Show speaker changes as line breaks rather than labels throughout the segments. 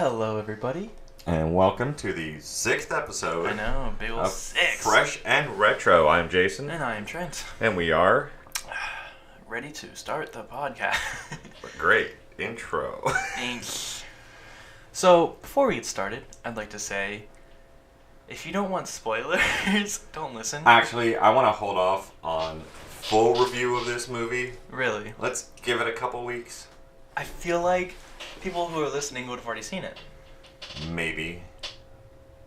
Hello, everybody.
And welcome to the 6th episode
I know, big ol'
of
6.
Fresh and Retro. I'm Jason.
And I am Trent.
And we are...
Ready to start the podcast.
Great intro.
Thanks. So, before we get started, I'd like to say, if you don't want spoilers, don't listen.
Actually, I want to hold off on full review of this movie.
Really.
Let's give it a couple weeks.
I feel like people who are listening would have already seen it.
Maybe.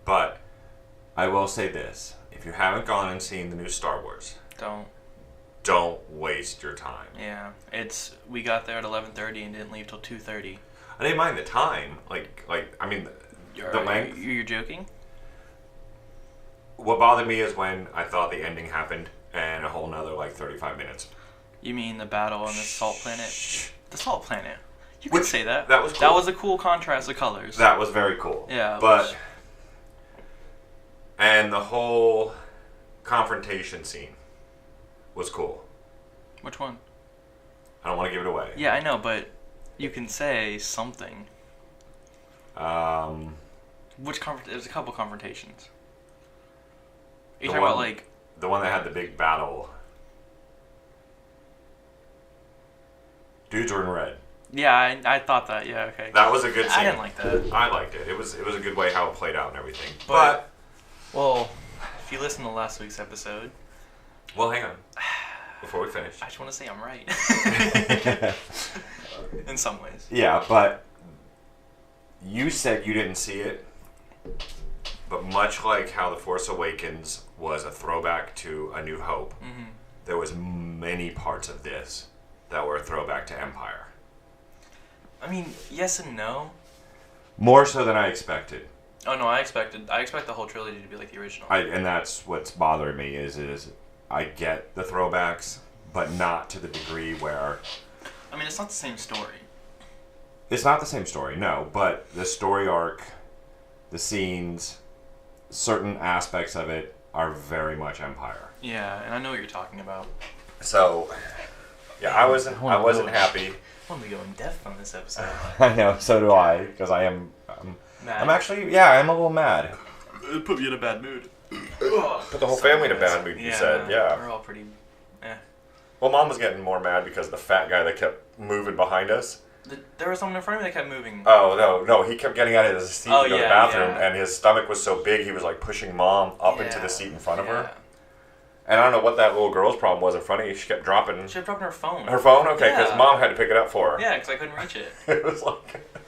But I will say this. If you haven't gone and seen the new Star Wars, don't waste your time.
Yeah. We got there at 11:30 and didn't leave till 2:30.
I didn't mind the time. I mean, the length.
You're joking?
What bothered me is when I thought the ending happened and a whole nother 35 minutes.
You mean the battle on the salt planet?
Shh.
The salt planet. You could say that.
That was cool.
That was a cool contrast of colors.
That was very cool.
Yeah.
But and the whole confrontation scene was cool.
Which one?
I don't want to give it away.
Yeah, I know, but you can say something. There's a couple confrontations. Are you talking about
the one that had the big battle? Dudes were in red.
Yeah, I thought that. Yeah, okay.
That was a good scene.
I didn't like that.
I liked it. It was a good way how it played out and everything.
But well, if you listen to last week's episode,
well, hang on. Before we finish,
I just want to say I'm right. In some ways.
Yeah, but you said you didn't see it. But much like how The Force Awakens was a throwback to A New Hope, there was many parts of this that were a throwback to Empire.
I mean, yes and no.
More so than I expected.
Oh no, I expect the whole trilogy to be like the original.
And that's what's bothering me is I get the throwbacks, but not to the degree where...
I mean, it's not the same story.
It's not the same story, no, but the story arc, the scenes, certain aspects of it are very much Empire.
Yeah, and I know what you're talking about.
So, yeah, I wasn't happy.
I want to go in depth on this episode.
I know, so do I, because I'm actually, I'm a little mad.
It put me in a bad mood.
Put the whole family in a bad mood, you said, yeah.
We're all pretty,
Well, Mom was getting more mad because the fat guy that kept moving behind us.
There was someone in front of me that kept moving.
Oh, no, he kept getting out of his seat to go to the bathroom,
yeah.
and his stomach was so big, he was pushing Mom up into the seat in front of her. And I don't know what that little girl's problem was in front of you. She kept dropping...
She kept dropping her phone.
Her phone? Okay, because Mom had to pick it up for her.
Yeah, because I couldn't reach it.
It was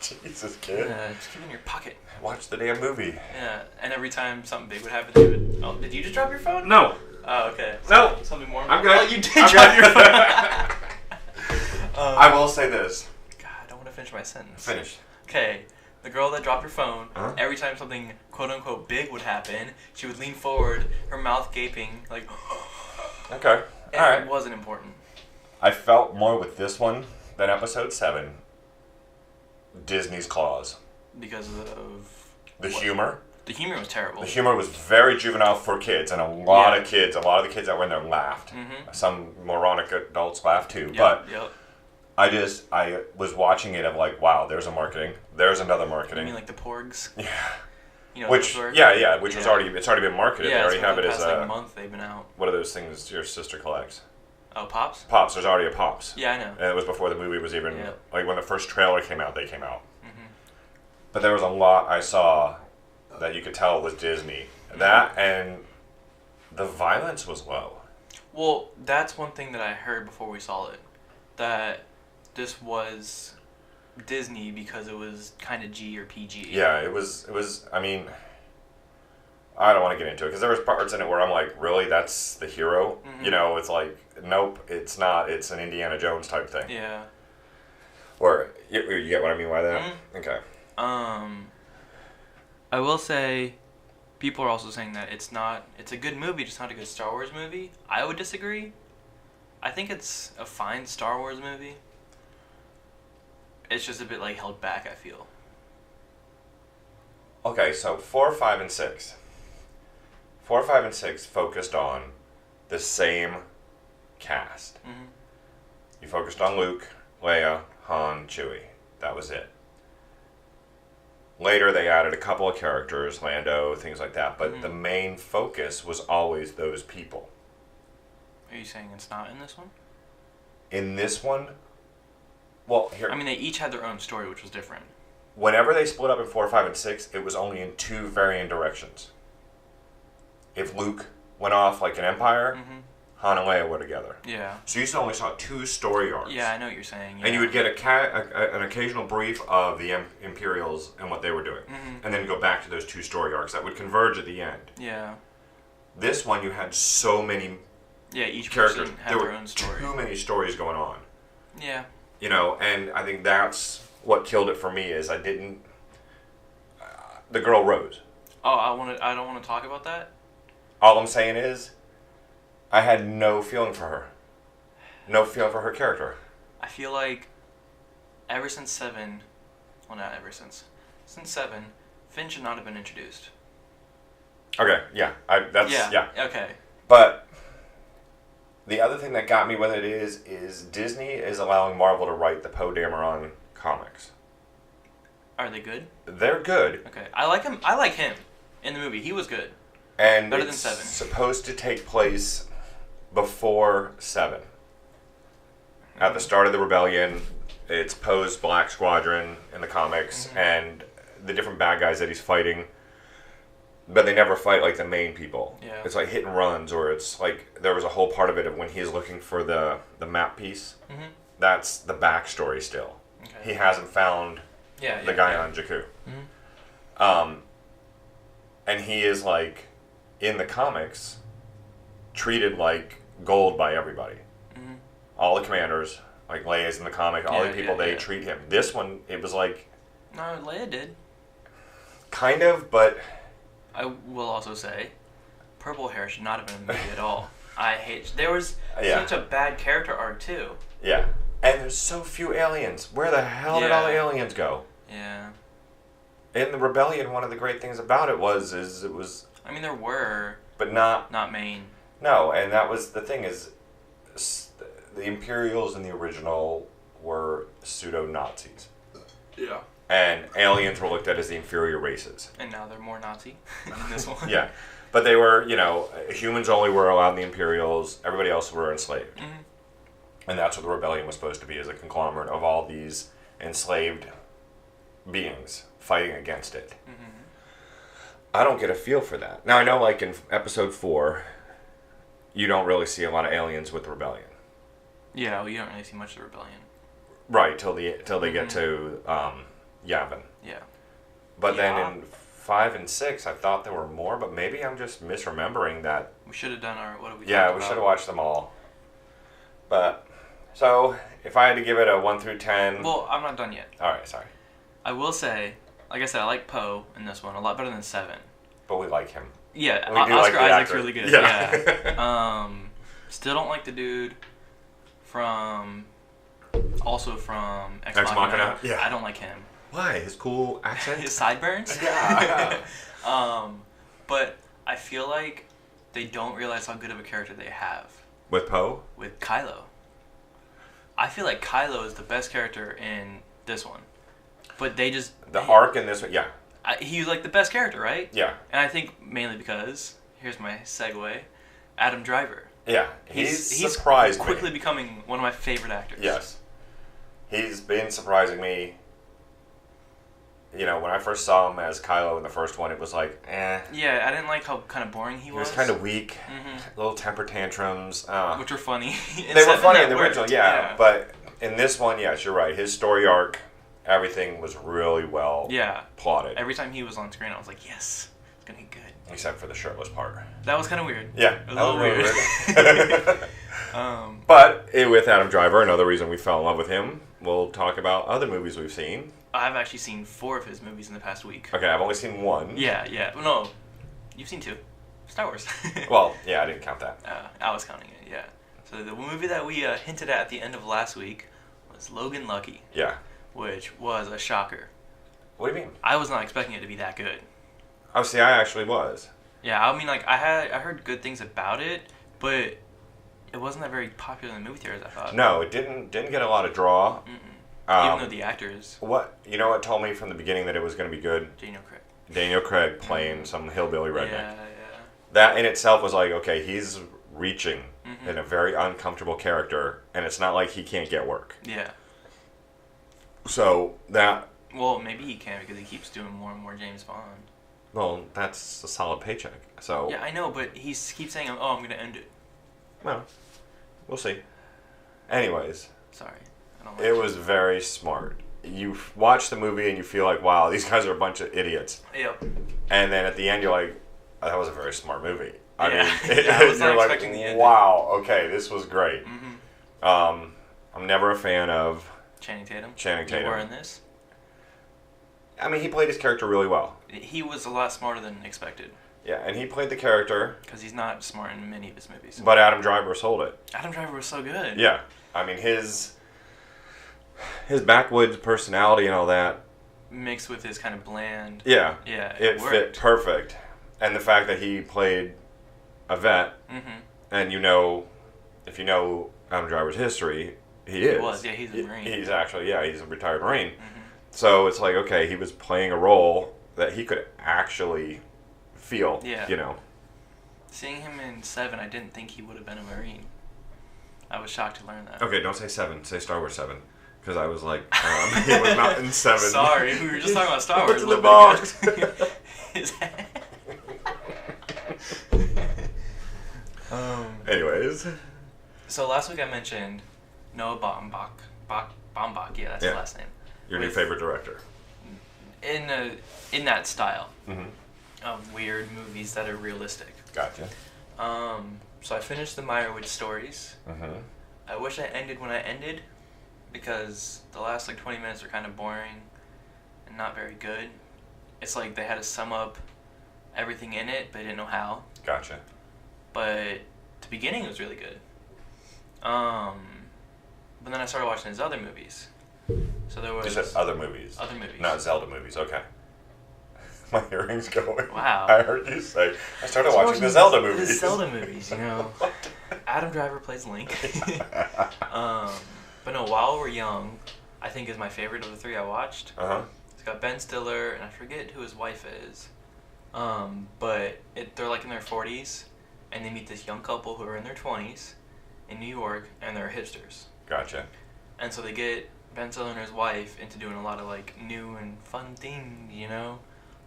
Jesus, kid.
Just keep it in your pocket.
Watch the damn movie.
Yeah, and every time something big would happen to it... Oh, did you just drop your phone?
No.
Oh, okay.
No.
Something more?
I'm good.
Oh, you did drop your phone.
I will say this.
God, I don't want to finish my sentence.
Finish.
Okay. The girl that dropped her phone, every time something quote-unquote big would happen, she would lean forward, her mouth gaping,
Okay.
And
all right.
It wasn't important.
I felt more with this one than episode 7. Disney's Claws.
Because of...
The humor.
The humor was terrible.
The humor was very juvenile for kids, and a lot of the kids that were in there laughed. Some moronic adults laughed too, but I was watching it of like, wow, there's a marketing. There's another marketing.
You mean like the Porgs?
Yeah.
You know,
Which was already been marketed.
Yeah,
they already have it as a
month they've been out.
What are those things your sister collects?
Oh, Pops?
Pops. There's already a Pops.
Yeah, I know.
And it was before the movie was even when the first trailer came out. They came out. But there was a lot I saw that you could tell was Disney. That and the violence was low.
Well, that's one thing that I heard before we saw it. That this was Disney because it was kind of G or PG.
Yeah, it was. I mean, I don't want to get into it because there was parts in it where I'm like, really, that's the hero? You know, it's like, nope, it's not. It's an Indiana Jones type thing.
Yeah.
Or you get what I mean by that? Okay.
I will say, people are also saying that it's a good movie, just not a good Star Wars movie. I would disagree. I think it's a fine Star Wars movie. It's just a bit held back, I feel.
Okay, so 4, 5, and 6. 4, 5, and 6 focused on the same cast. You focused on Luke, Leia, Han, Chewie. That was it. Later, they added a couple of characters, Lando, things like that, but the main focus was always those people.
Are you saying it's not in this one?
In this one, well, here.
I mean, they each had their own story, which was different.
Whenever they split up in 4, 5, and 6, it was only in two varying directions. If Luke went off like an Empire, Han and Leia were together.
Yeah.
So you still only saw two story arcs.
Yeah, I know what you're saying. Yeah.
And you would get an occasional brief of the Imperials and what they were doing. And then go back to those two story arcs that would converge at the end.
Yeah.
This one, you had so many
each
characters.
person had their own story.
Too many stories going on.
Yeah.
You know, and I think that's what killed it for me is I didn't... the girl Rose.
Oh, I don't want to talk about that?
All I'm saying is, I had no feeling for her. No feeling for her character.
I feel like ever since 7... Well, not ever since. Since 7, Finn should not have been introduced.
Okay, yeah. Yeah.
Okay.
But the other thing that got me with it is Disney is allowing Marvel to write the Poe Dameron comics.
Are they good?
They're good.
Okay. I like him. I like him in the movie. He was good.
And
better
it's
than 7.
supposed to take place before 7. At the start of the rebellion, it's Poe's Black Squadron in the comics, and the different bad guys that he's fighting. But they never fight like the main people.
Yeah.
It's like hit and runs, or it's like there was a whole part of it of when he's looking for the map piece. That's the backstory still.
Okay.
He hasn't found the guy on Jakku. And he is like, in the comics, treated like gold by everybody. All the commanders, like Leia's in the comic, all the people, they treat him. This one, it was like...
No, Leia did.
Kind of, but...
I will also say, purple hair should not have been in the movie at all. I hate... There was such a bad character arc, too.
Yeah. And there's so few aliens. Where the hell did all the aliens go?
Yeah.
In the Rebellion, one of the great things about it was...
I mean, there were...
But not...
Not main.
No, and that was the thing is... The Imperials in the original were pseudo-Nazis.
Yeah.
And aliens were looked at as the inferior races.
And now they're more Nazi in this one.
Yeah. But they were, humans only were allowed in the Imperials. Everybody else were enslaved. And that's what the rebellion was supposed to be, as a conglomerate of all these enslaved beings fighting against it. I don't get a feel for that. Now, I know, like, in Episode 4, you don't really see a lot of aliens with the rebellion.
Yeah, well, you don't really see much of the rebellion.
Right, till they get to Yavin.
Yeah.
But then in 5 and 6, I thought there were more, but maybe I'm just misremembering that.
We should have done what have we
Yeah, we should have watched them all. But, so, if I had to give it a 1 through 10...
Well, I'm not done yet.
Alright, sorry.
I will say, like I said, I like Poe in this one a lot better than 7.
But we like him.
Yeah,
We do
Oscar
like
Isaac's
actor.
really good.
Yeah.
Still don't like the dude from Ex
Machina. Yeah.
I don't like him.
Why? His cool accent?
His sideburns?
Yeah.
But I feel like they don't realize how good of a character they have.
With Poe?
With Kylo. I feel like Kylo is the best character in this one. But they just...
The arc in this one, yeah.
He's like the best character, right?
Yeah.
And I think mainly because, here's my segue, Adam Driver.
Yeah, he's surprised
quickly
me.
becoming one of my favorite actors.
Yes. He's been surprising me. When I first saw him as Kylo in the first one, it was like, eh.
Yeah, I didn't like how kind of boring he was.
He was kind of weak, little temper tantrums.
Which were funny.
They were funny in the original, yeah. But in this one, yes, you're right. His story arc, everything was really well plotted.
Every time he was on screen, I was like, yes, it's going to be good.
Except for the shirtless part.
That was kind of weird.
Yeah,
it was a little weird.
But with Adam Driver, another reason we fell in love with him, we'll talk about other movies we've seen.
I've actually seen 4 of his movies in the past week.
Okay, I've only seen 1.
Yeah. No, you've seen 2. Star Wars.
Well, yeah, I didn't count that.
I was counting it, yeah. So the movie that we hinted at the end of last week was Logan Lucky.
Yeah.
Which was a shocker.
What do you mean?
I was not expecting it to be that good.
Oh, see, I actually was.
Yeah, I mean, like, I heard good things about it, but it wasn't that very popular in the movie theaters, I thought.
No, it didn't get a lot of draw.
Even though the actors.
You know what told me from the beginning that it was going to be good?
Daniel Craig.
Daniel Craig playing some hillbilly redneck.
Yeah.
That in itself was like, okay, he's reaching in a very uncomfortable character, and it's not like he can't get work.
Yeah.
So that...
Well, maybe he can because he keeps doing more and more James Bond.
Well, that's a solid paycheck. So
yeah, I know, but he keeps saying, "Oh, I'm going to end it."
Well, we'll see. Anyways,
sorry, I don't.
It was very smart. You watch the movie and you feel like, wow, these guys are a bunch of idiots.
Yep.
And then at the end, you're like, oh, that was a very smart movie. I mean,
I was not
you're
expecting the ending.
Wow, okay, this was great.
Mm-hmm.
I'm never a fan of
Channing Tatum.
You
were in this.
I mean, he played his character really well.
He was a lot smarter than expected.
Yeah, and he played the character.
Because he's not smart in many of his movies.
But Adam Driver sold it.
Adam Driver was so good.
Yeah. I mean, his backwoods personality and all that.
Mixed with his kind of bland.
Yeah.
Yeah,
it fit perfect. And the fact that he played a vet.
Mm-hmm.
And if you know Adam Driver's history, he is.
He was, yeah, he's a Marine.
He's actually, he's a retired Marine.
Mm-hmm.
So it's like, okay, he was playing a role that he could actually feel,
Seeing him in 7, I didn't think he would have been a Marine. I was shocked to learn that.
Okay, don't say 7. Say Star Wars 7. Because I was like, he was not in 7.
Sorry, we were just talking about Star Wars.
What's in the box?
His head.
Anyways.
So last week I mentioned Noah Baumbach. Baumbach, yeah, that's his last name.
Your new favorite director.
In that style of weird movies that are realistic.
Gotcha.
So I finished the Meyerowitz stories. I wish I ended when I ended because the last 20 minutes are kind of boring and not very good. It's like they had to sum up everything in it, but they didn't know how.
Gotcha.
But the beginning was really good. But then I started watching his other movies. So there was...
You said other movies.
Other movies.
Not Zelda movies, okay. My hearing's going.
Wow.
I heard you say, I started watching the Zelda movies.
The Zelda movies, Adam Driver plays Link. But no, While We're Young, I think is my favorite of the 3 I watched. It's got Ben Stiller, and I forget who his wife is. But they're in their 40s, and they meet this young couple who are in their 20s in New York, and they're hipsters.
Gotcha.
And so they get Ben Stiller and his wife into doing a lot of new and fun things,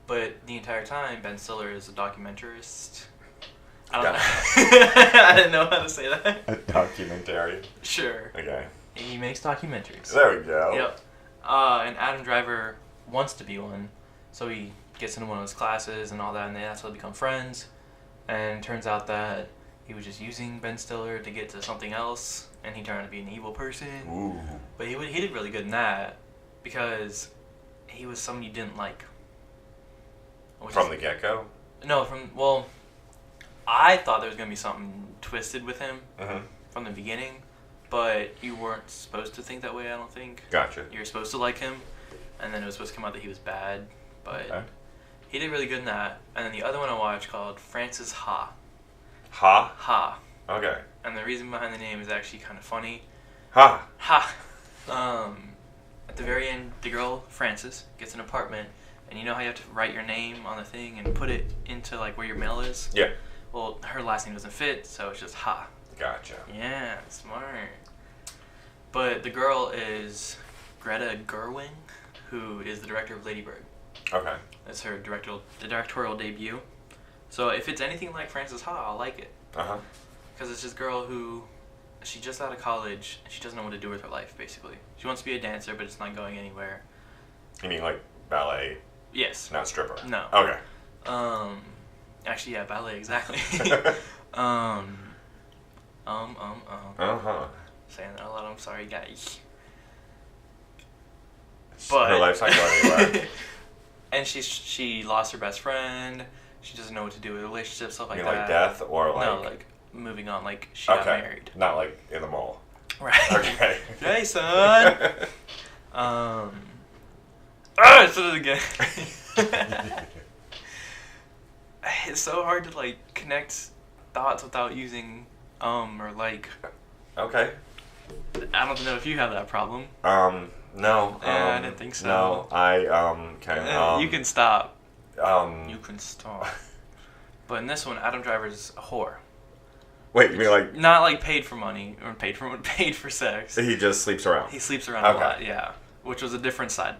But the entire time, Ben Stiller is a documentarist. I don't know. I didn't know how to say that.
A documentary.
Sure.
Okay.
He makes documentaries.
There we go.
Yep. And Adam Driver wants to be one, so he gets into one of his classes and all that, and that's how they become friends. And it turns out that he was just using Ben Stiller to get to something else, and he turned out to be an evil person.
Ooh.
But he did really good in that because he was someone you didn't like.
From the get-go?
No, I thought there was going to be something twisted with him from the beginning, but you weren't supposed to think that way, I don't think.
Gotcha.
You were supposed to like him, and then it was supposed to come out that he was bad, but he did really good in that. And then the other one I watched called Frances Ha.
Ha?
Ha.
Okay.
And the reason behind the name is actually kind of funny.
Ha.
Ha. At the very end, the girl, Frances, gets an apartment, and you know how you have to write your name on the thing and put it into where your mail is?
Yeah.
Well, her last name doesn't fit, so it's just Ha.
Gotcha.
Yeah, smart. But the girl is Greta Gerwig, who is the director of Lady Bird.
Okay.
That's her directorial debut. So if it's anything like Frances Ha, I'll like it. Because it's this girl who, she's just out of college, and she doesn't know what to do with her life, basically. She wants to be a dancer, but it's not going anywhere.
You mean ballet?
Yes.
Not stripper?
No.
Okay.
Actually, yeah, ballet, exactly. Saying that a lot, I'm sorry, guys. But
her life's not going anywhere.
And she lost her best friend. She doesn't know what to do with relationships, stuff like that.
You mean death or
No, moving on, she got married.
Not in the mall.
Right.
Okay.
Hey, son. I said it again. It's so hard to connect thoughts without using or like.
Okay.
I don't know if you have that problem.
No.
Yeah, I didn't think so.
No, I
you can stop.
You
can stop. But in this one, Adam Driver's a whore.
Wait, you mean like
not like paid for money or paid for sex?
He just sleeps around.
He sleeps around a lot, yeah. Which was a different side.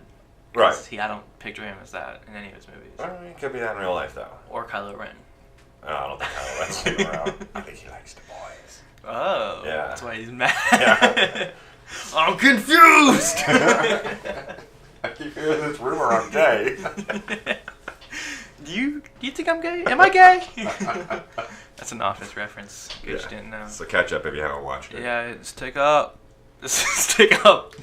Right.
I don't picture him as that in any of his movies.
Well, he could be that in real life, though.
Or Kylo Ren.
No, I don't think Kylo Ren's sleeping around. I think he likes the boys.
Oh.
Yeah.
That's why he's mad.
Yeah.
I'm confused!
I keep hearing this rumor I'm gay.
Do you think I'm gay? Am I gay? That's an Office reference. Good you didn't know.
So catch up if you haven't watched it.
Yeah, stick up. Stick up.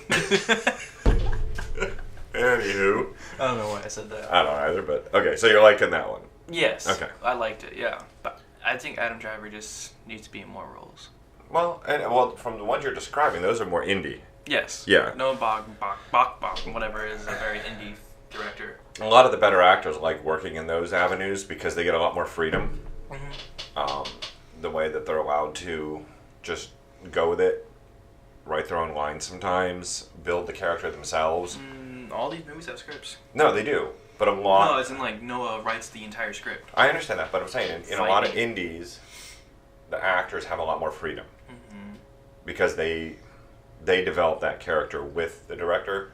Anywho.
I don't know why I said that.
I don't either, but okay, so you're liking that one.
Yes.
Okay.
I liked it, yeah. But I think Adam Driver just needs to be in more roles.
Well, from the ones you're describing, those are more indie.
Yes.
Yeah.
No Bach, whatever is a very indie director.
A lot of the better actors like working in those avenues because they get a lot more freedom.
Mm-hmm.
The way that they're allowed to just go with it, write their own lines sometimes, build the character themselves.
All these movies have scripts.
No, they do. But a lot...
No, as in like Noah writes the entire script.
I understand that, but I'm saying in a lot of indies, the actors have a lot more freedom.
Mm-hmm.
Because they develop that character with the director,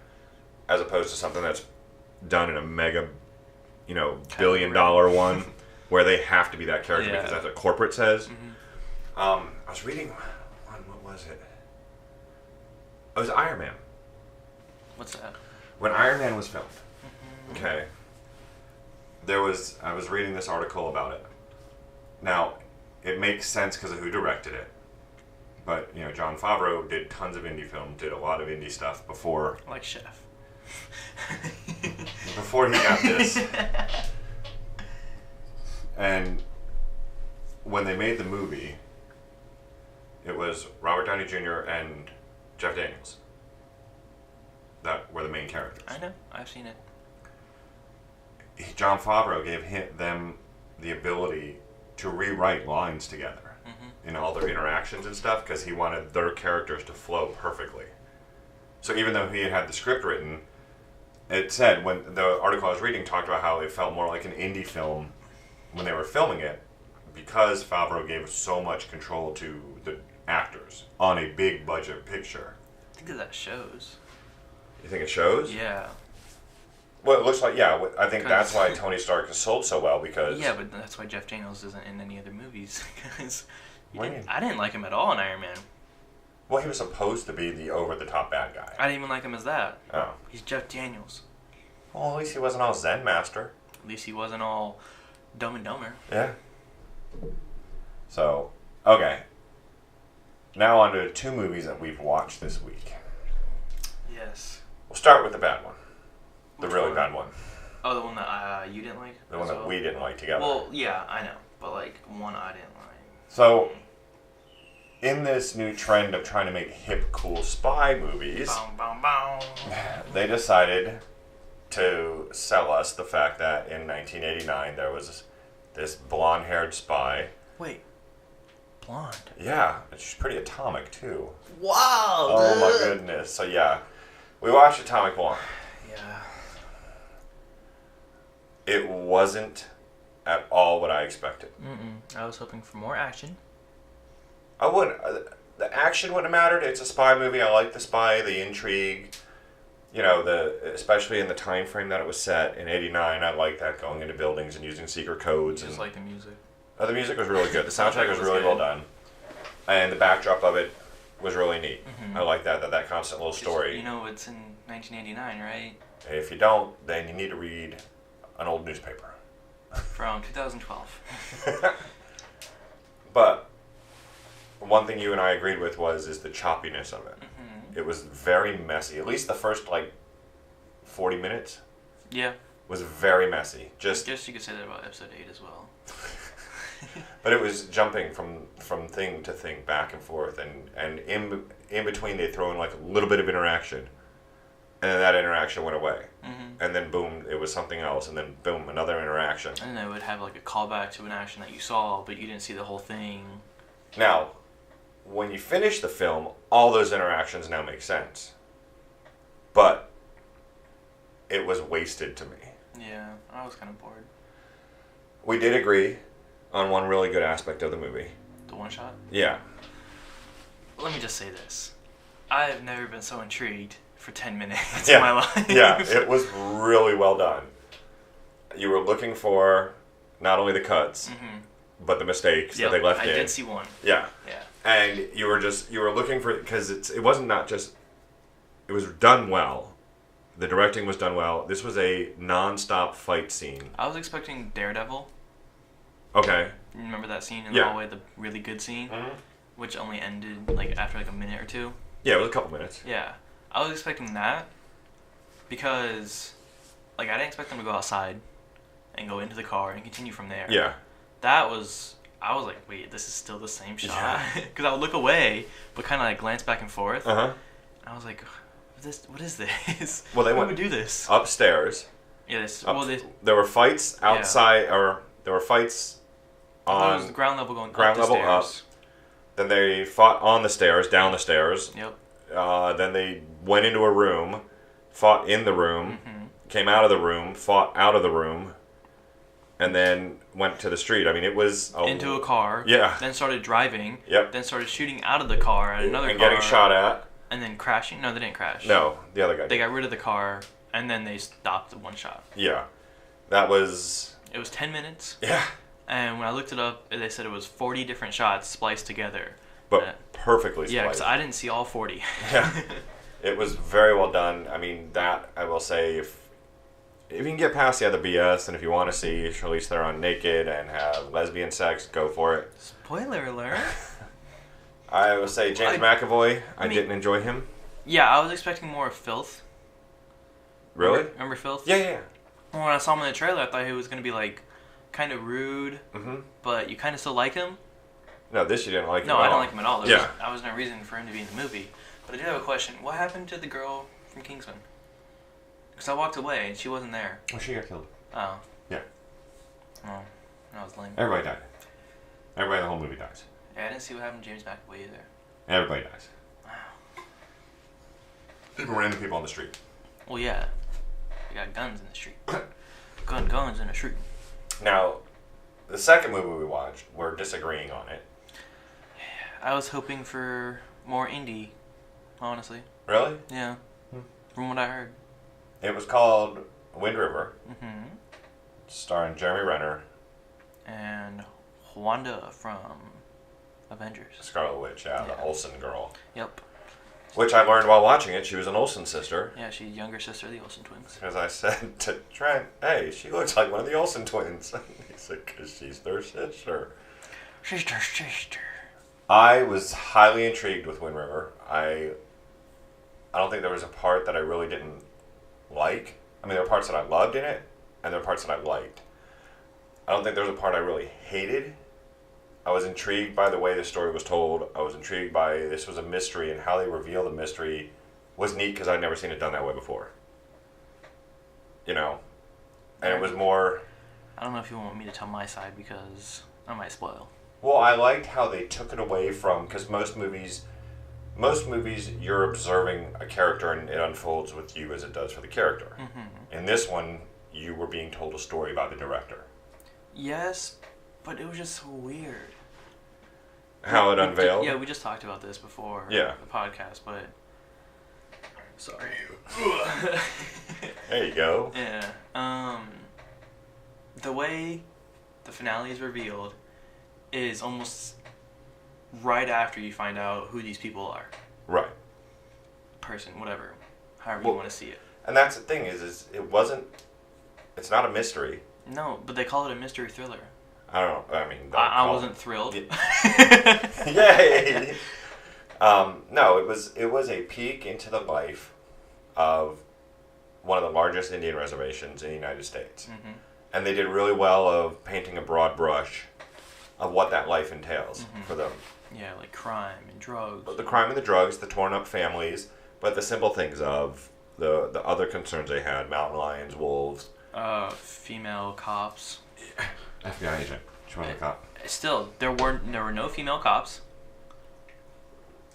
as opposed to something that's done in a mega, billion-dollar one, where they have to be that character because that's what corporate says.
Mm-hmm.
I was reading one, what was it? It was Iron Man.
What's that?
When Iron Man was filmed,
mm-hmm.
okay, I was reading this article about it. Now, it makes sense because of who directed it. But, Jon Favreau did tons of indie film, did a lot of indie stuff before...
Like Chef.
Before he got this. And when they made the movie, it was Robert Downey Jr. and Jeff Daniels that were the main characters.
I know. I've seen it.
Jon Favreau gave them the ability to rewrite lines together. In all their interactions and stuff, because he wanted their characters to flow perfectly. So even though he had the script written, it said, when the article I was reading talked about how it felt more like an indie film when they were filming it, because Favreau gave so much control to the actors on a big budget picture.
I think that shows.
You think it shows?
Yeah.
Well, it looks like, yeah. I think that's why Tony Stark has sold so well, because...
Yeah, but that's why Jeff Daniels isn't in any other movies, because...
I
didn't like him at all in Iron Man.
Well, he was supposed to be the over-the-top bad guy.
I didn't even like him as that.
Oh.
He's Jeff Daniels.
Well, at least he wasn't all Zen Master.
At least he wasn't all Dumb and Dumber.
Yeah. So, okay. Now on to 2 movies that we've watched this week.
Yes.
We'll start with the bad one. The
Which
really
one?
bad one.
Oh, the one that you didn't like?
The one that we didn't like together.
Well, yeah, I know. But, one I didn't like.
So... in this new trend of trying to make hip, cool spy movies, they decided to sell us the fact that in 1989 there was this blonde-haired spy.
Wait, blonde?
Yeah, she's pretty atomic too.
Wow!
Oh my goodness. So yeah, we watched Atomic Blonde.
Yeah.
It wasn't at all what I expected.
I was hoping for more action.
I wouldn't. The action wouldn't have mattered. It's a spy movie. I like the spy, the intrigue. Especially in the time frame that it was set in '89. I like that, going into buildings and using secret codes.
Just like the music.
The music was really good. The soundtrack was really well done, and the backdrop of it was really neat. I like that constant little story.
It's in 1989, right?
If you don't, then you need to read an old newspaper
from 2012.
But one thing you and I agreed with is the choppiness of it. It was very messy. At least the first 40 minutes.
Yeah.
Was very messy.
I guess you could say that about episode 8 as well.
But it was jumping from thing to thing, back and forth, and in between they throw in a little bit of interaction, and then that interaction went away, and then boom, it was something else, and then boom, another interaction.
And then it would have a callback to an action that you saw, but you didn't see the whole thing.
Now, when you finish the film, all those interactions now make sense. but it was wasted to me.
Yeah, I was kind of bored.
We did agree on one really good aspect of the movie.
The one shot?
Yeah.
Let me just say this. I have never been so intrigued for 10 minutes in my life.
Yeah, it was really well done. You were looking for not only the cuts, but the mistakes that they left in.
I did see one.
Yeah.
Yeah.
And you were looking for, because it wasn't not just, it was done well. The directing was done well. This was a non-stop fight scene.
I was expecting Daredevil.
Okay.
Remember that scene in the hallway, the really good scene? Which only ended like after like a minute or two?
Yeah, it was a couple minutes.
Yeah. I was expecting that because like I didn't expect them to go outside and go into the car and continue from there.
Yeah.
I was like, wait, this is still the same shot? Because I would look away, but kind of like glance back and forth. And I was like, what is this?
Well, they
Who
went
would do this?
Upstairs.
Yeah,
there were fights outside, or there were fights on
it was the ground level going
ground
up the
level
stairs.
up. Then they fought on the stairs, down the stairs.
Yep.
Then they went into a room, fought in the room, came out of the room, fought out of the room, and then went to the street. I mean, it was
into a car.
Yeah.
Then started driving.
Yep.
Then started shooting out of the car at another car.
And getting shot at.
And then crashing. No, they didn't crash.
No, the other guy.
They got rid of the car, and then they stopped the one shot.
Yeah. That was...
It was 10 minutes.
Yeah.
And when I looked it up, they said it was 40 different shots spliced together.
But perfectly spliced.
Yeah, because I didn't see all 40.
Yeah. It was very well done. I mean, that, I will say, if you can get past the other BS, and if you want to see Charlize Theron naked and have lesbian sex, go for it.
Spoiler alert.
I will say James McAvoy, I didn't enjoy him.
Yeah, I was expecting more of Filth.
Really?
Remember Filth?
Yeah.
When I saw him in the trailer, I thought he was going to be, like, kind of rude, but you kind of still like him.
No, this you didn't like him at all.
No, I don't like him at all.
There
was no reason for him to be in the movie. But I do have a question. What happened to the girl from Kingsman? Because I walked away and she wasn't there.
Oh, she got killed.
Oh.
Yeah.
Oh, that was lame.
Everybody died. Everybody in the whole movie dies.
Yeah, I didn't see what happened to James McAvoy either.
Everybody dies.
Wow.
Random people on the street.
Well, yeah. We got guns in the street. Guns in the street.
Now, the second movie we watched, we're disagreeing on it.
I was hoping for more indie, honestly.
Really?
Yeah. From what I heard.
It was called Wind River.
Mm-hmm.
Starring Jeremy Renner.
And Wanda from Avengers.
Scarlet Witch, the Olsen girl.
Yep.
Which I learned while watching it. She was an Olsen sister.
Yeah, she's younger sister of the Olsen twins.
Because I said to Trent, hey, she looks like one of the Olsen twins. He said, because she's their sister.
She's their sister.
I was highly intrigued with Wind River. I don't think there was a part that I really didn't like. I mean, there were parts that I loved in it, and there were parts that I liked. I don't think there was a part I really hated. I was intrigued by the way the story was told. I was intrigued by this was a mystery, and how they reveal the mystery was neat because I'd never seen it done that way before. You know? And it was more...
I don't know if you want me to tell my side because I might spoil.
Well, I liked how they took it away from... Because most movies, you're observing a character and it unfolds with you as it does for the character. Mm-hmm. In this one, you were being told a story by the director.
Yes, but it was just so weird.
How it unveiled?
Yeah, we just talked about this before the podcast, but... Sorry.
There you go.
Yeah. The way the finale is revealed is almost right after you find out who these people are.
Right.
Person, whatever. However you want to see it.
And that's the thing is it's not a mystery.
No, but they call it a mystery thriller.
I don't know. I mean,
I wasn't thrilled.
Yay! No, it was a peek into the life of one of the largest Indian reservations in the United States. Mm-hmm. And they did really well of painting a broad brush of what that life entails for them.
Yeah, like crime and drugs.
The crime and the drugs, the torn up families, but the simple things of the other concerns they had: mountain lions, wolves.
Female cops.
FBI agent. She wasn't a cop.
Still, there were no female cops.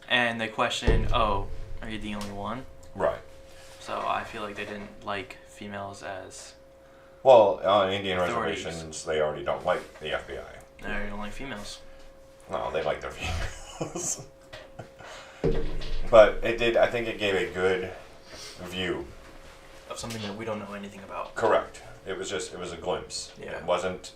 And they questioned, "Oh, are you the only one?"
Right.
So I feel like they didn't like females as...
Well, on Indian
authorities.
reservations, they already don't like the FBI.
They don't like females.
No, they like their females. But it did, I think it gave a good view.
Of something that we don't know anything about.
Correct. It was a glimpse.
Yeah.
It wasn't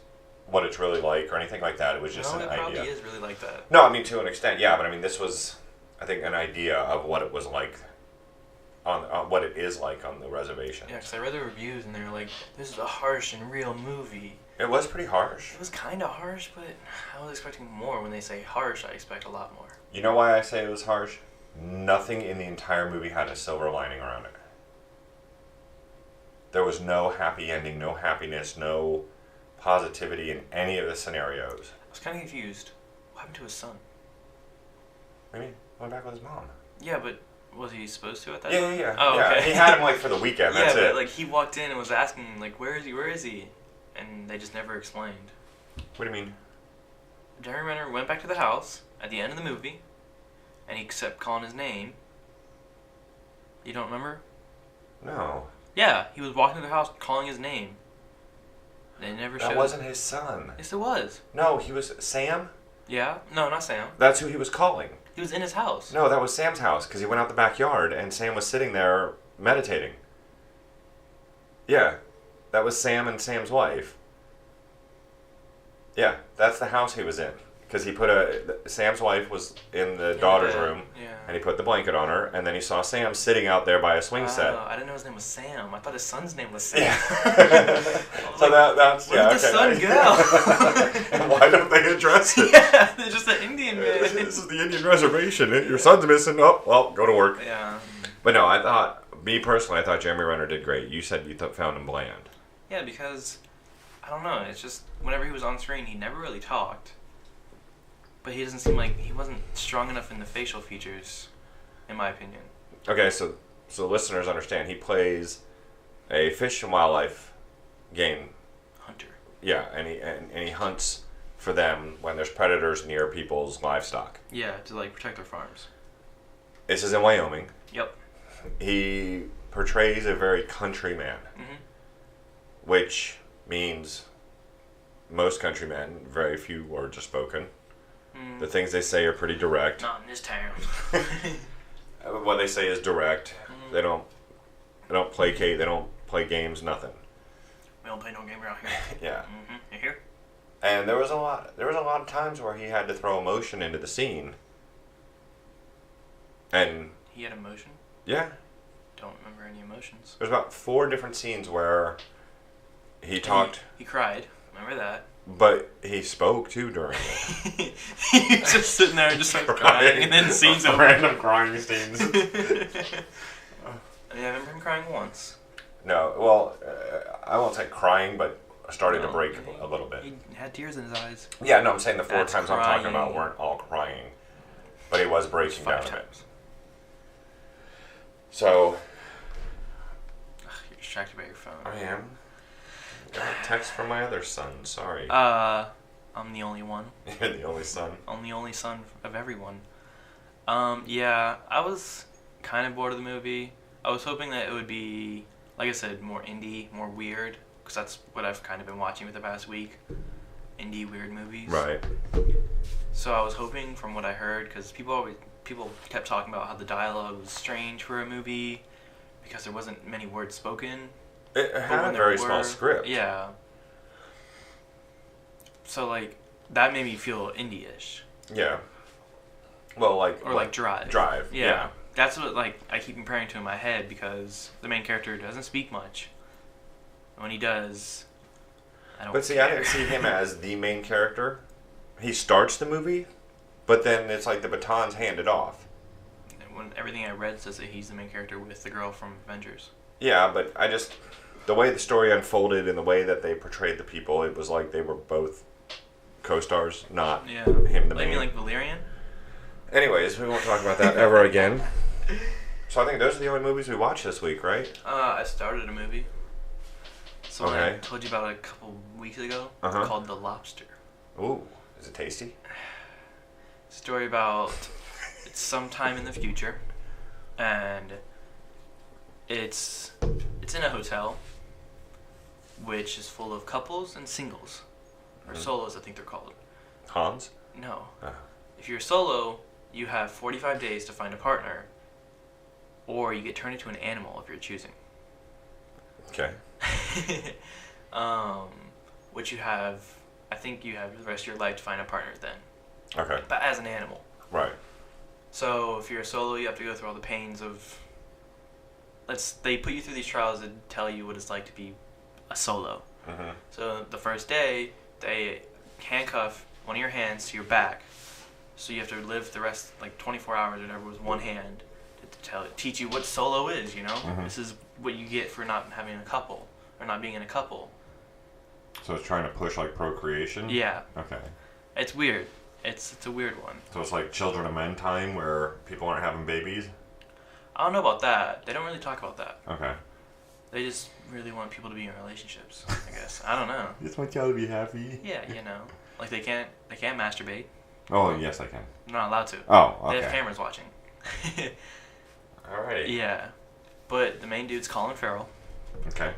what it's really like or anything like that. It was just an idea.
No, it probably is really like that.
No, I mean, to an extent, yeah. But I mean, this was, I think, an idea of what it was like on what it is like on the reservation.
Yeah, because I read the reviews and they were like, this is a harsh and real movie.
It was pretty harsh.
It was kind of harsh, but I was expecting more. When they say harsh, I expect a lot more.
You know why I say it was harsh? Nothing in the entire movie had a silver lining around it. There was no happy ending, no happiness, no positivity in any of the scenarios.
I was kind of confused. What happened to his son?
Maybe went back with his mom.
Yeah, but was he supposed to at that
Yeah,
time?
yeah.
Oh,
yeah.
okay.
He had him like for the weekend. That's
yeah, but
it.
like he walked in and was asking like, "Where is he? Where is he?" And they just never explained.
What do you mean?
Jeremy Renner went back to the house at the end of the movie, and he kept calling his name. You don't remember?
No.
Yeah, he was walking to the house calling his name. They never showed.
That wasn't his son.
Yes, it was.
No, he was Sam.
Yeah? No, not Sam.
That's who he was calling.
He was in his house.
No, that was Sam's house because he went out the backyard and Sam was sitting there meditating. Yeah, that was Sam and Sam's wife. Yeah, that's the house he was in because he put Sam's wife was in the daughter's room, and he put the blanket on her, and then he saw Sam sitting out there by a swing set.
I didn't know his name was Sam. I thought his son's name was Sam.
Yeah. So that's
where did the son go?
And why don't they address it?
Yeah, they're just an Indian man.
This is the Indian reservation. Your son's missing. Oh, well, go to work.
Yeah.
But no, I thought Jeremy Renner did great. You said you found him bland.
Yeah, because, I don't know, it's just, whenever he was on screen, he never really talked. But he doesn't seem like, he wasn't strong enough in the facial features, in my opinion.
Okay, so listeners understand, he plays a fish and wildlife game
Hunter.
Yeah, and he hunts for them when there's predators near people's livestock.
Yeah, to like protect their farms.
This is in Wyoming.
Yep.
He portrays a very country man, which means most countrymen, very few words are spoken. The things they say are pretty direct.
Not in this town.
What they say is direct. They don't placate. They don't play games. Nothing.
We don't play no game around here.
Yeah.
You hear?
And there was a lot of times where he had to throw emotion into the scene. And
he had emotion?
Yeah.
Don't remember any emotions.
There's about 4 different scenes where he talked.
He cried. Remember that?
But he spoke too during it.
He was just sitting there and just starts crying, and then scenes over.
Random crying scenes.
I remember him crying once.
No, well, I won't say crying, but started to break a little bit.
He had tears in his eyes.
Yeah, no, I'm saying the 4
That's
times
crying.
I'm talking about weren't all crying, but he was breaking down
5
a bit.
times.
So.
You're distracted by your phone.
I am. Got a text from my other son. Sorry.
I'm the only one.
You're the only son.
I'm the only son of everyone. Yeah, I was kind of bored of the movie. I was hoping that it would be, like I said, more indie, more weird, because that's what I've kind of been watching for the past week. Indie weird movies.
Right.
So I was hoping, from what I heard, because people kept talking about how the dialogue was strange for a movie, because there wasn't many words spoken.
It had a very small script.
Yeah. So, like, that made me feel indie-ish.
Yeah. Well, like...
Or, like, Drive.
Drive, yeah.
That's what, like, I keep comparing to in my head, because the main character doesn't speak much. When he does, I don't
But see,
care.
I didn't see him as the main character. He starts the movie, but then it's like the baton's handed off.
When everything I read says that he's the main character with the girl from Avengers.
Yeah, but the way the story unfolded and the way that they portrayed the people, it was like they were both co-stars, not him the main.
You mean like Valerian?
Anyways, we won't talk about that ever again. So I think those are the only movies we watched this week, right?
I started a movie. So
okay.
I told you about it a couple weeks ago.
Uh-huh.
Called The Lobster.
Ooh, is it tasty?
Story about it's sometime in the future, and It's in a hotel, which is full of couples and singles, or solos, I think they're called.
Hans?
No. If you're solo, you have 45 days to find a partner, or you get turned into an animal if you're choosing.
Okay.
Which you have, I think you have the rest of your life to find a partner then.
Okay.
But as an animal.
Right.
So if you're a solo, you have to go through all the pains of. They put you through these trials to tell you what it's like to be a solo.
Mm-hmm.
So the first day, they handcuff one of your hands to your back. So you have to live the rest, like 24 hours or whatever, with one hand to teach you what solo is, you know?
Mm-hmm.
This is what you get for not having a couple, or not being in a couple.
So it's trying to push, like, procreation?
Yeah.
Okay.
It's weird. It's a weird one.
So it's like Children of Men time, where people aren't having babies?
I don't know about that. They don't really talk about that.
Okay.
They just really want people to be in relationships, I guess. I don't know.
You just want y'all to be happy?
Yeah, you know. Like they can't masturbate.
Oh, yes, I can.
They're not allowed to.
Oh, okay.
They have cameras watching.
Alright.
Yeah. But the main dude's Colin Farrell.
Okay.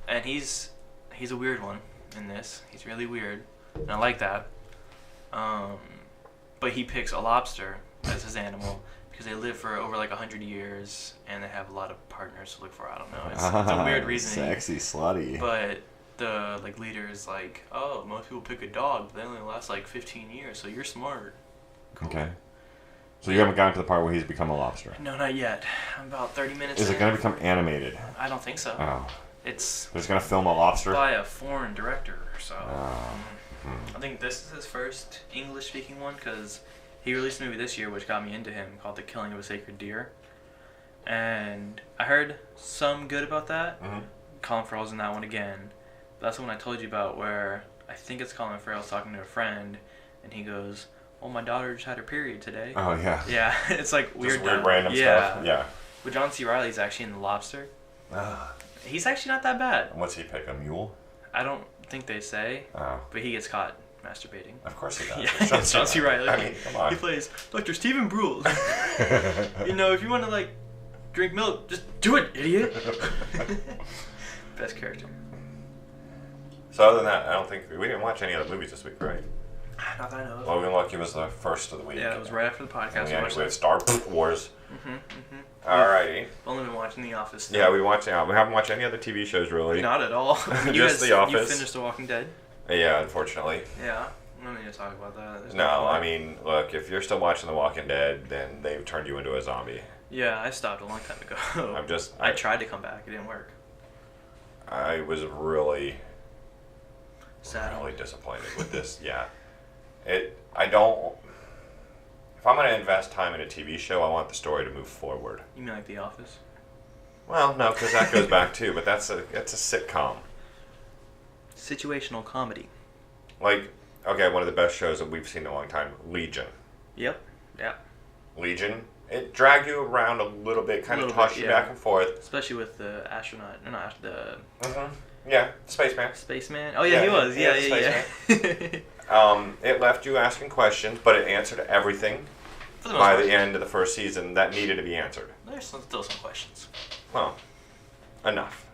And he's a weird one in this. He's really weird. And I like that. But he picks a lobster as his animal because they live for over like 100 years and they have a lot of partners to look for. I don't know. It's a weird reasoning.
Sexy slutty.
But the leader is like, oh, most people pick a dog, but they only last like 15 years, so you're smart. Cool.
Okay. So you haven't gotten to the part where he's become a lobster?
No, not yet. I'm about 30 minutes
Is it going to become animated?
I don't think so.
Oh.
It's
They're just going to film a lobster?
by a foreign director, so
Oh.
I think this is his first English-speaking one because he released a movie this year which got me into him called The Killing of a Sacred Deer. And I heard some good about that.
Mm-hmm.
Colin Farrell's in that one again. But that's the one I told you about where I think it's Colin Farrell's talking to a friend and he goes, "Oh, my daughter just had her period today."
Oh, yeah.
Yeah, it's like weird.
Just weird random stuff. Yeah.
But John C. Reilly's actually in The Lobster. He's actually not that bad.
What's he pick, a mule?
I don't think they say,
Oh.
but he gets caught masturbating.
Of course he does.
Yeah, it's John C. Reilly.
I mean, come on.
He plays Dr. Stephen Brule. You know, if you want to, like, drink milk, just do it, idiot. Best character.
So other than that, I don't think... We didn't watch any other movies this week, right?
Not that I know of.
Logan Lucky was the first of the week.
Yeah, it was right after the podcast.
We had Star Wars.
Mm-hmm.
Alrighty.
I've only been watching The Office.
Yeah, we haven't watched any other TV shows, really.
Not at all.
Just The Office.
You finished The Walking Dead?
Yeah, unfortunately.
Yeah. I don't need to talk about that. There's
No,
point.
I mean, look, if you're still watching The Walking Dead, then they've turned you into a zombie.
Yeah, I stopped a long time ago.
I
tried to come back. It didn't work.
I was really
Sad.
disappointed with this. Yeah. I don't... If I'm going to invest time in a TV show, I want the story to move forward.
You mean like The Office?
Well, no, because that goes back too, but that's a sitcom.
Situational comedy.
Like, okay, one of the best shows that we've seen in a long time, Legion.
Yep. Yeah.
Legion, it dragged you around a little bit, kind of tossed you back and forth.
Especially with the astronaut, the
Yeah, Spaceman.
Spaceman. Oh yeah, he was. Yeah.
It left you asking questions, but it answered everything by the end of the first season that needed to be answered.
There's still some questions.
Well, enough.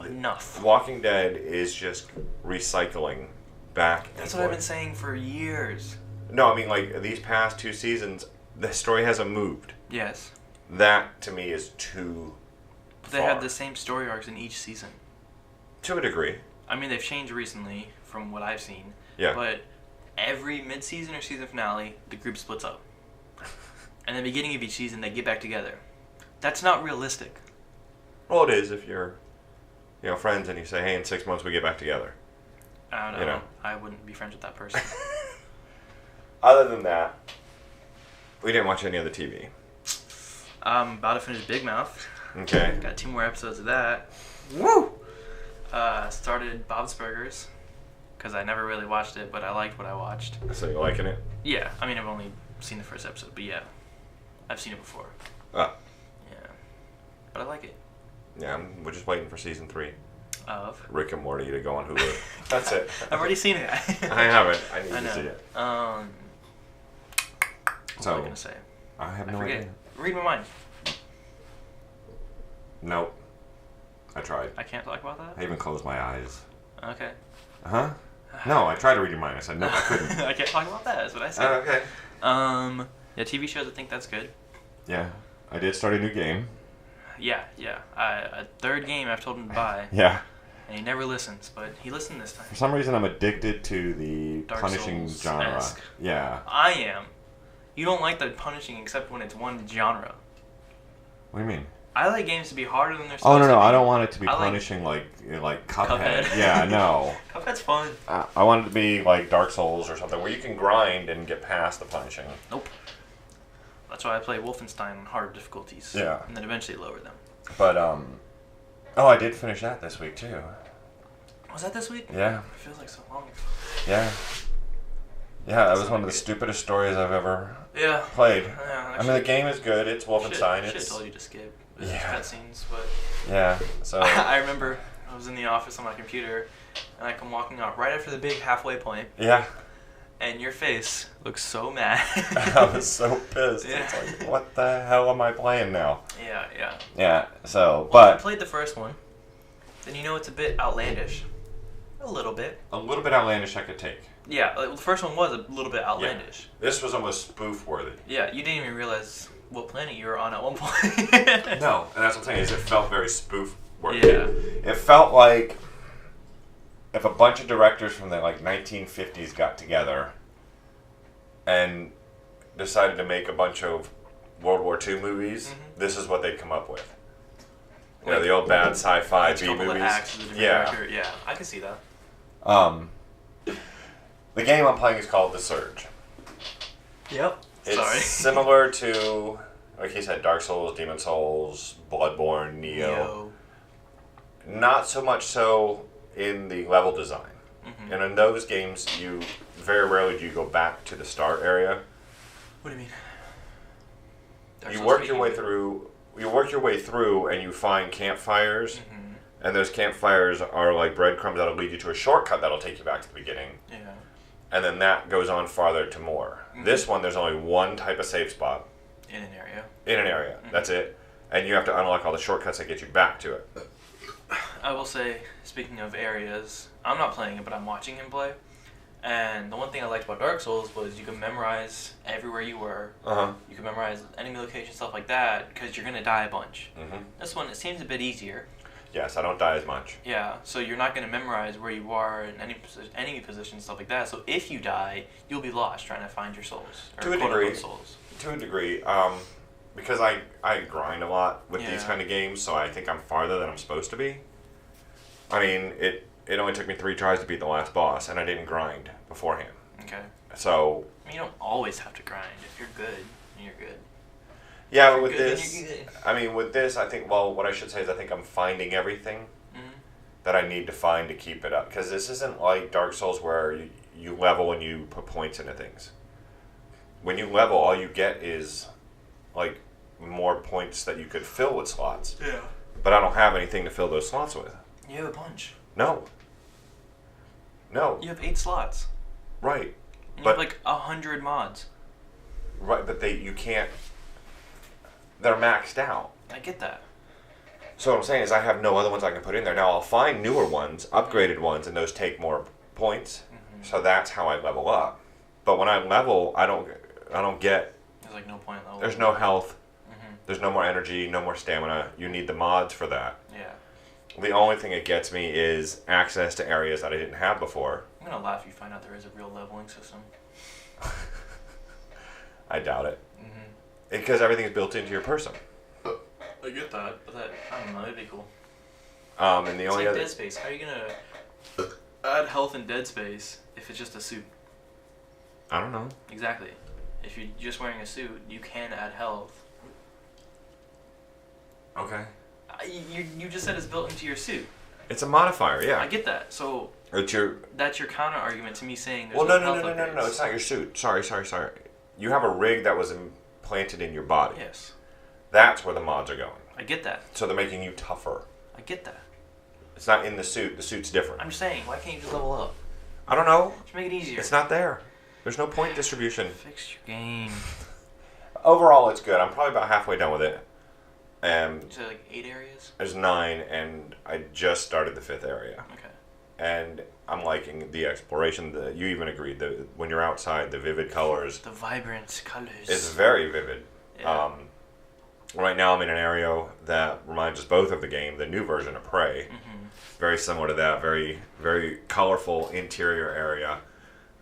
Enough.
Walking Dead is just recycling back and forth.
That's what I've been saying for years.
No, I mean, like, these past 2 seasons, the story hasn't moved.
Yes.
That, to me, is too
But they have the same story arcs in each season.
To a degree.
I mean, they've changed recently from what I've seen.
Yeah.
But every mid-season or season finale, the group splits up. And the beginning of each season, they get back together. That's not realistic.
Well, it is if you're, friends and you say, hey, in 6 months we get back together.
I don't know. I wouldn't be friends with that person.
Other than that, we didn't watch any other TV.
I'm about to finish Big Mouth.
Okay.
Got 2 more episodes of that. Woo! Started Bob's Burgers because I never really watched it, but I liked what I watched.
So you liking it?
Yeah, I mean I've only seen the first episode, but yeah, I've seen it before.
Ah.
Yeah, but I like it.
Yeah, we're just waiting for season 3
Of
Rick and Morty to go on Hulu. That's it.
I've already seen it.
I haven't. I need to see it.
What was I gonna say?
I have
I
no
forget.
idea.
Read my mind.
Nope. I tried.
I can't talk about that?
I even closed my eyes.
Okay.
Huh? No, I tried to read your mind. I said, no, I couldn't.
I can't talk about that. That's what I said.
Okay.
Yeah, TV shows, I think that's good.
Yeah. I did start a new game.
Yeah. A third game I've told him to buy.
Yeah.
And he never listens, but he listened this time.
For some reason, I'm addicted to the
Dark
punishing genre.
Souls-esque.
Yeah.
I am. You don't like the punishing except when it's one genre.
What do you mean?
I like games to be harder than they're
Oh,
supposed to
no.
be.
I don't want it to be
I like-
punishing like Cuphead.
Cuphead.
Yeah, no.
Cuphead's fun.
I want it to be like Dark Souls or something where you can grind and get past the punishing.
Nope. That's why I play Wolfenstein on hard difficulties.
Yeah.
And then eventually lower them.
But, oh, I did finish that this week, too.
Was that this week?
Yeah.
It feels like so long ago.
Yeah. Yeah, that was one of the stupidest stories I've ever
Yeah.
played.
Yeah,
I mean, the game is good. It's Wolfenstein.
Should
It's
told you to skip the
Yeah.
cutscenes, but
yeah. So
I remember I was in the office on my computer, and I come walking out right after the big halfway point,
yeah,
and your face looks so mad.
I was so pissed.
Yeah.
It's like, what the hell am I playing now?
Yeah.
Yeah. So,
Well, I
but
played the first one, then you know it's a bit outlandish. A little bit.
a little bit outlandish I could take.
Yeah, the first one was a little bit outlandish.
This was almost spoof worthy.
Yeah, you didn't even realize what planet you were on at one point.
No, and that's what I'm saying is it felt very spoof worthy.
Yeah.
It felt like if a bunch of directors from the 1950s got together and decided to make a bunch of World War II movies, this is what they'd come up with. You know, the old bad sci-fi
Each
B
couple of
movies.
acts is a different
Yeah.
director. Yeah, I can see that.
The game I'm playing is called The Surge.
Yep.
It's
Sorry.
similar to, like he said, Dark Souls, Demon Souls, Bloodborne, Neo. Not so much so in the level design.
Mm-hmm.
And in those games, you very rarely do you go back to the start area.
What do you mean? Dark
You
Souls
work your
3?
way through. You work your way through, and you find campfires.
Mm-hmm.
And those campfires are like breadcrumbs that'll lead you to a shortcut that'll take you back to the beginning.
Yeah.
And then that goes on farther to more.
Mm-hmm.
This one, there's only one type of safe spot
In an area.
in an area.
Mm-hmm.
That's it. And you have to unlock all the shortcuts that get you back to it.
I will say, speaking of areas, I'm not playing it, but I'm watching him play. And the one thing I liked about Dark Souls was you could memorize everywhere you were.
Uh-huh.
You could memorize enemy location, stuff like that, because you're going to die a bunch.
Mm-hmm.
This one, it seems a bit easier.
Yes, I don't die as much.
Yeah, so you're not going to memorize where you are in any enemy position, stuff like that. So if you die, you'll be lost trying to find your souls. Or
To a
quote-unquote
degree.
souls.
To a degree. Because I grind a lot with these
Yeah.
kind of games, so I think I'm farther than I'm supposed to be. I mean, it only took me 3 tries to beat the last boss, and I didn't grind beforehand.
Okay.
So,
I mean, you don't always have to grind. If you're good, you're good.
yeah,
If
but
you're
with
good,
this,
then you're good.
I mean, with this, I think, well, what I should say is I think I'm finding everything
Mhm.
that I need to find to keep it up. Because this isn't like Dark Souls where you level and you put points into things. When you level, all you get is, like, more points that you could fill with slots.
Yeah.
But I don't have anything to fill those slots with.
You have a bunch.
No. No.
You have 8 slots.
Right.
And you
But-
have like 100 mods.
Right, but you can't. They're maxed out.
I get that.
So what I'm saying is I have no other ones I can put in there. Now I'll find newer ones, upgraded ones, and those take more points.
Mm-hmm.
So that's how I level up. But when I level, I don't get.
There's like no point level.
There's no health.
Mm-hmm.
There's no more energy. No more stamina. You need the mods for that.
Yeah.
The only thing it gets me is access to areas that I didn't have before.
I'm gonna laugh if you find out there is a real leveling system.
I doubt it.
Mm-hmm.
Because everything is built into your person.
I get that, but I don't know, it'd be cool.
And the
It's
only
like
other.
Dead Space. How are you gonna add health in Dead Space if it's just a suit?
I don't know.
Exactly. If you're just wearing a suit, you can add health.
Okay.
You just said it's built into your suit.
It's a modifier, yeah.
I get that. So
It's your.
that's your counter argument to me saying there's
Well,
no
no,
health
no.
upgrades.
It's not your suit. Sorry. You have a rig that was implanted in your body.
Yes.
That's where the mods are going.
I get that.
So they're making you tougher.
I get that.
It's not in the suit. The suit's different.
I'm just saying, why can't you just level up?
I don't know.
Just make it easier.
It's not there. There's no point distribution.
Fix your game.
Overall, it's good. I'm probably about halfway done with it.
Is there like 8 areas?
There's 9, and I just started the 5th area.
Okay.
And I'm liking the exploration. You even agreed that when you're outside, the vivid colors.
The vibrant colors.
It's very vivid.
Yeah.
Right now, I'm in an area that reminds us both of the game, the new version of Prey.
Mm-hmm.
Very similar to that. Very, very colorful interior area.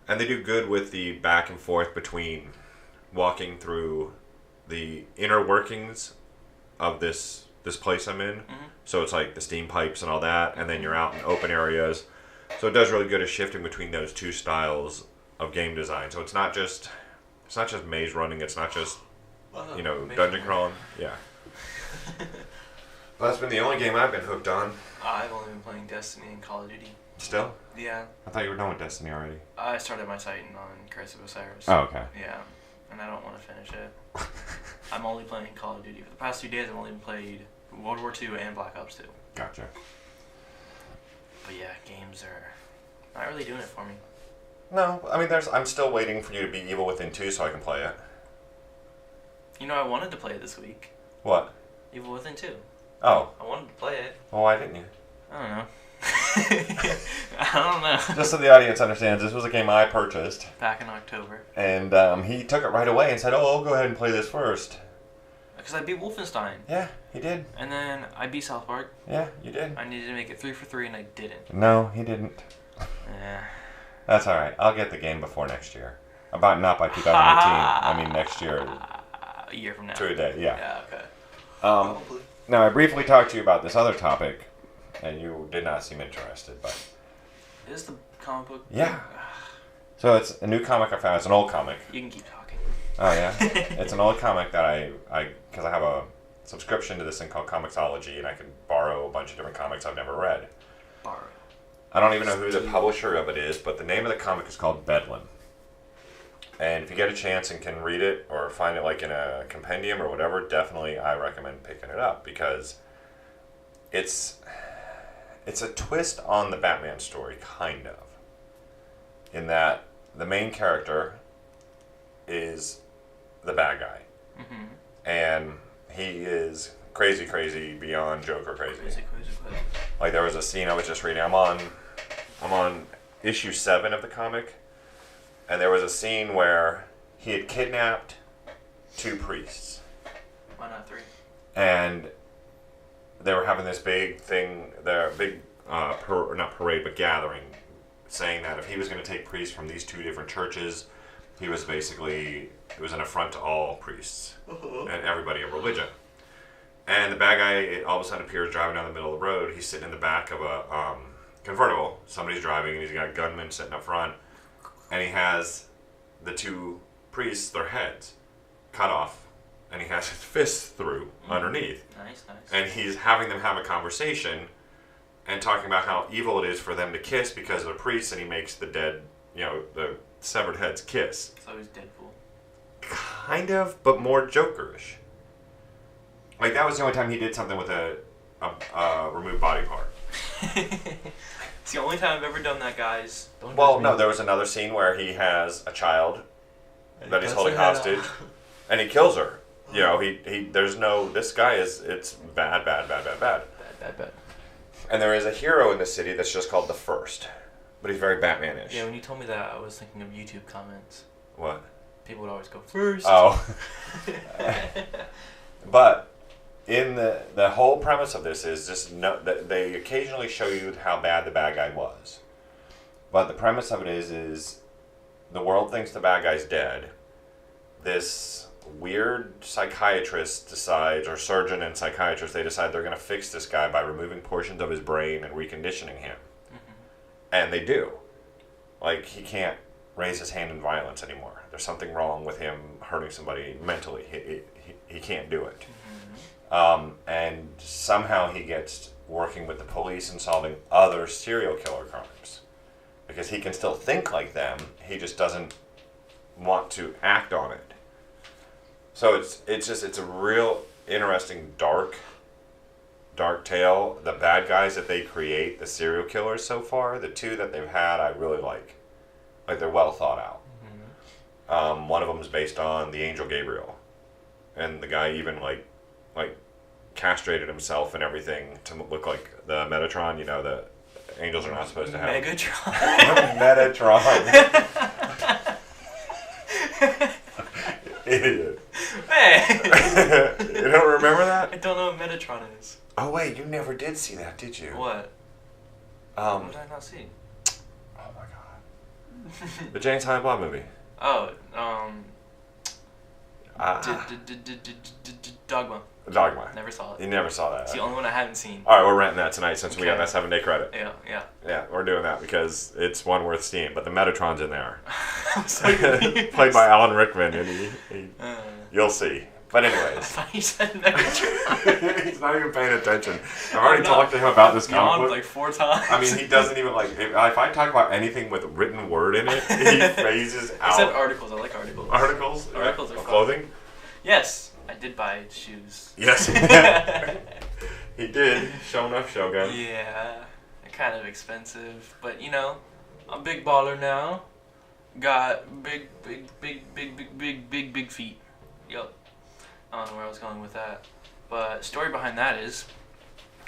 And they do good with the back and forth between walking through the inner workings of this place I'm in.
Mm-hmm.
So it's like the steam pipes and all that, and then you're out in open areas. So it does really good at shifting between those two styles of game design. So it's not just maze running. It's not just dungeon crawling. Yeah. Well, that's been the only game I've been hooked on.
I've only been playing Destiny and Call of Duty.
Still?
Yeah.
I thought you were done with Destiny already.
I started my Titan on Curse of Osiris.
Oh, okay.
Yeah, and I don't want to finish it. I'm only playing Call of Duty. For the past 2 days, I've only played World War II and Black Ops 2.
Gotcha.
But yeah, games are not really doing it for me.
No, I mean, I'm still waiting for you to be Evil Within 2 so I can play it.
You know, I wanted to play it this week.
What?
Evil Within 2.
Oh.
I wanted to play it.
Well, why didn't you?
I don't know. I don't know.
Just so the audience understands, this was a game I purchased.
Back in October.
And he took it right away and said, oh, I'll go ahead and play this first.
Because I beat Wolfenstein.
Yeah, he did.
And then I beat South Park.
Yeah, you did.
I needed to make it 3 for 3 and I didn't.
No, he didn't.
Yeah.
That's alright. I'll get the game before next year. Not by 2018. I mean next year.
A year from now.
To a day, yeah.
Yeah, okay.
Probably. Now, I briefly talked to you about this other topic, and you did not seem interested, but...
Is the comic book...
Yeah. So it's a new comic I found. It's an old comic.
You can keep talking.
Oh, yeah? It's an old comic that because I have a subscription to this thing called Comixology, and I can borrow a bunch of different comics I've never read.
Borrow.
I don't even know who the publisher of it is, but the name of the comic is called Bedlam. And if you get a chance and can read it or find it like in a compendium or whatever, definitely I recommend picking it up because it's a twist on the Batman story, kind of. In that the main character is the bad guy. Mm-hmm. And he is crazy beyond Joker crazy.
Crazy.
Like there was a scene I was just reading. I'm on issue 7 of the comic. And there was a scene where he had kidnapped 2 priests.
Why not 3?
And they were having this big thing, not parade, but gathering, saying that if he was going to take priests from these 2 different churches, it was an affront to all priests and everybody of religion. And the bad guy all of a sudden appears driving down the middle of the road. He's sitting in the back of a convertible. Somebody's driving, and he's got a gunman sitting up front. And he has the 2 priests, their heads, cut off. And he has his fists through underneath.
Nice.
And he's having them have a conversation and talking about how evil it is for them to kiss because of the priests, and he makes the dead, the severed heads kiss.
So he's Deadpool.
Kind of, but more Jokerish. Like, that was the only time he did something with a removed body part.
It's the only time I've ever done that, guys.
No, there was another scene where he has a child that he's holding hostage, and he kills her. This guy it's bad.
Bad.
And there is a hero in the city that's just called the First, but he's very Batman-ish.
Yeah, when you told me that, I was thinking of YouTube comments.
What?
People would always go, First.
Oh. But in the whole premise of this is just that they occasionally show you how bad the bad guy was. But the premise of it is the world thinks the bad guy's dead. This weird psychiatrist decides, or surgeon and psychiatrist, they decide they're going to fix this guy by removing portions of his brain and reconditioning him. Mm-hmm. And they do. Like, he can't raise his hand in violence anymore. There's something wrong with him hurting somebody mentally. He can't do it. Mm-hmm. And somehow he gets working with the police and solving other serial killer crimes. Because he can still think like them, he just doesn't want to act on it. So it's a real interesting dark tale. The bad guys that they create, the serial killers so far, the 2 that they've had, I really like. Like, they're well thought out. Mm-hmm. One of them is based on the angel Gabriel, and the guy even like castrated himself and everything to look like the Metatron. You know, the angels are not supposed to have.
Megatron.
Metatron. Idiot.
Hey.
You don't remember that?
I don't know what Metatron is.
Oh wait, you never did see that, did you?
What? What did I not see?
Oh my god. The Jane Silent Bob movie.
Oh, Dogma.
Dogma.
Never saw it.
You never saw that.
It's the only one I haven't seen.
All right, we're renting that tonight since we got that 7-day credit.
Yeah.
Yeah, we're doing that because it's one worth seeing. But the Metatron's in there.
I'm so confused.
Played by Alan Rickman, and you'll see. But anyways.
I thought you said Megatron.
He's not even paying attention. I've already talked to him about this comic book
like 4 times.
I mean, he doesn't even like. If I talk about anything with written word in it, he phases out.
I said articles. I like articles.
Articles?
Articles are
of
fun.
clothing?
Yes, I did buy shoes.
Yes. He did. Show enough, Shogun.
Yeah, they're kind of expensive, but you know, I'm a big baller now. Got big feet. Yup. I don't know where I was going with that, but story behind that is.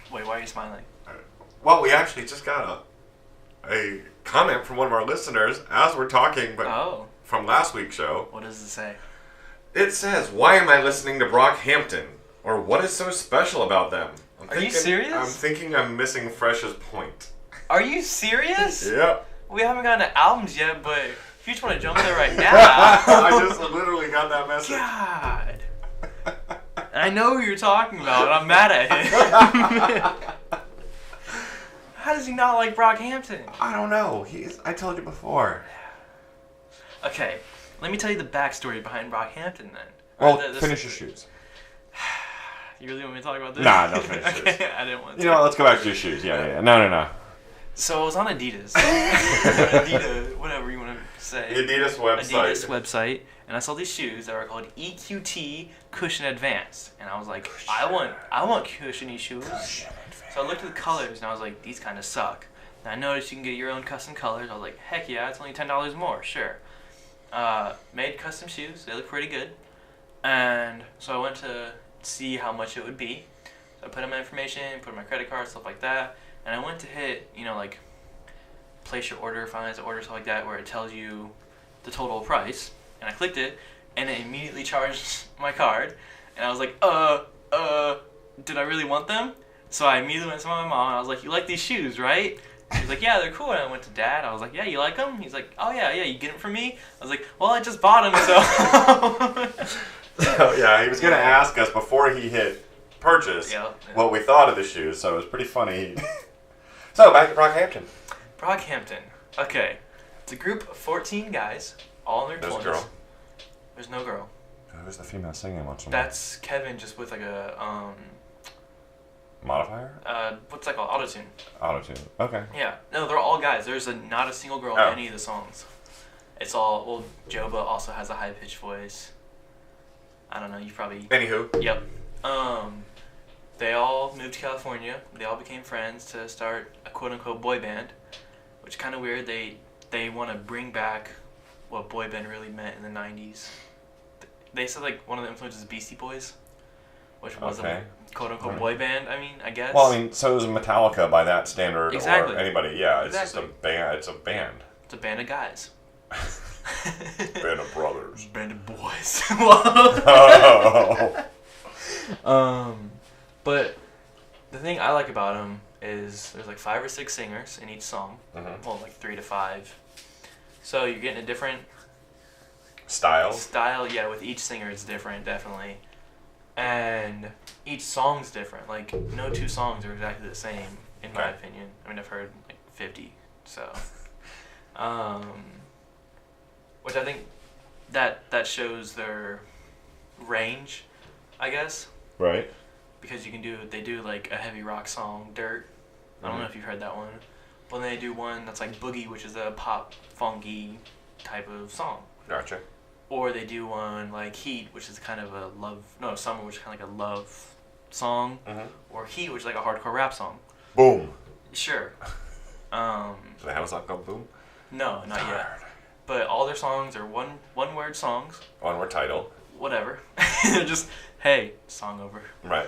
Wait, why are you smiling?
Well, we actually just got a comment from one of our listeners as we're talking, but from last week's show.
What does it say?
It says, "Why am I listening to Brockhampton? Or what is so special about them?"
Are you serious?
I'm thinking I'm missing Fresh's point.
Are you serious?
Yep.
We haven't gotten to albums yet, but if you just want to jump there right now.
I just literally got that message.
God. I know who you're talking about, and I'm mad at him. How does he not like Brockhampton?
I don't know. I told you before.
Okay, let me tell you the backstory behind Brockhampton then.
Well, finish your shoes.
You really want me to talk about this?
Nah, don't finish
okay,
shoes.
I didn't want to.
You know what? Let's go back to your shoes. Yeah. No.
So I was on Adidas. Adidas, whatever you want to say.
The Adidas website.
And I saw these shoes that were called EQT Cushion Advanced, and I was like, I want cushiony shoes. So I looked at the colors, and I was like, these kind of suck. And I noticed you can get your own custom colors. I was like, heck yeah, it's only $10 more, sure. Made custom shoes. They look pretty good. And so I went to see how much it would be. So I put in my information, put in my credit card, stuff like that. And I went to hit, like, place your order, finalize the order, stuff like that, where it tells you the total price. And I clicked it, and it immediately charged my card. And I was like, did I really want them? So I immediately went to my mom, and I was like, you like these shoes, right? She was like, yeah, they're cool. And I went to Dad. I was like, yeah, you like them? He's like, oh, yeah, you get them from me? I was like, well, I just bought them, so...
So, yeah, he was going to ask us before he hit purchase what we thought of the shoes, so it was pretty funny. So, back to Brockhampton.
Brockhampton. Okay. It's a group of 14 guys, all in their 20s.
There's a girl.
There's no girl.
Who's the female singing once in a while?
That's Kevin, just with like a,
modifier?
What's that called? Auto-tune.
Auto-tune. Okay.
Yeah. No, they're all guys. There's not a single girl in any of the songs. It's all, well, Joba also has a high-pitched voice. I don't know, you probably...
Anywho.
Yep. They all moved to California. They all became friends to start a quote-unquote boy band, which is kind of weird. They want to bring back what boy band really meant in the 90s. They said, like, one of the influences is Beastie Boys, which was a quote-unquote boy band, I guess.
Well, I mean, so is Metallica by that standard,
exactly.
Or anybody. Yeah, it's just a band. It's a band.
It's a band of guys.
Band of brothers.
Band of boys.
Oh.
But the thing I like about them is there's like 5 or 6 singers in each song. Mm-hmm. Well, like 3 to 5. So you're getting a different
style,
yeah, with each singer it's different, definitely. And each song's different. Like, no 2 songs are exactly the same, in my opinion. I mean, I've heard like 50, so... which I think that shows their range, I guess.
Right.
Because they do like a heavy rock song, Dirt. I don't know if you've heard that one. But then they do one that's like Boogie, which is a pop, funky type of song.
Gotcha.
Or they do one like Heat, which is kind of a Summer, which is kind of like a love song. Mm-hmm. Or Heat, which is like a hardcore rap song.
Boom.
Sure.
So they have a song called Boom?
No, not yet. But all their songs are one word songs.
One word title.
Whatever. They're just Hey, song over.
Right.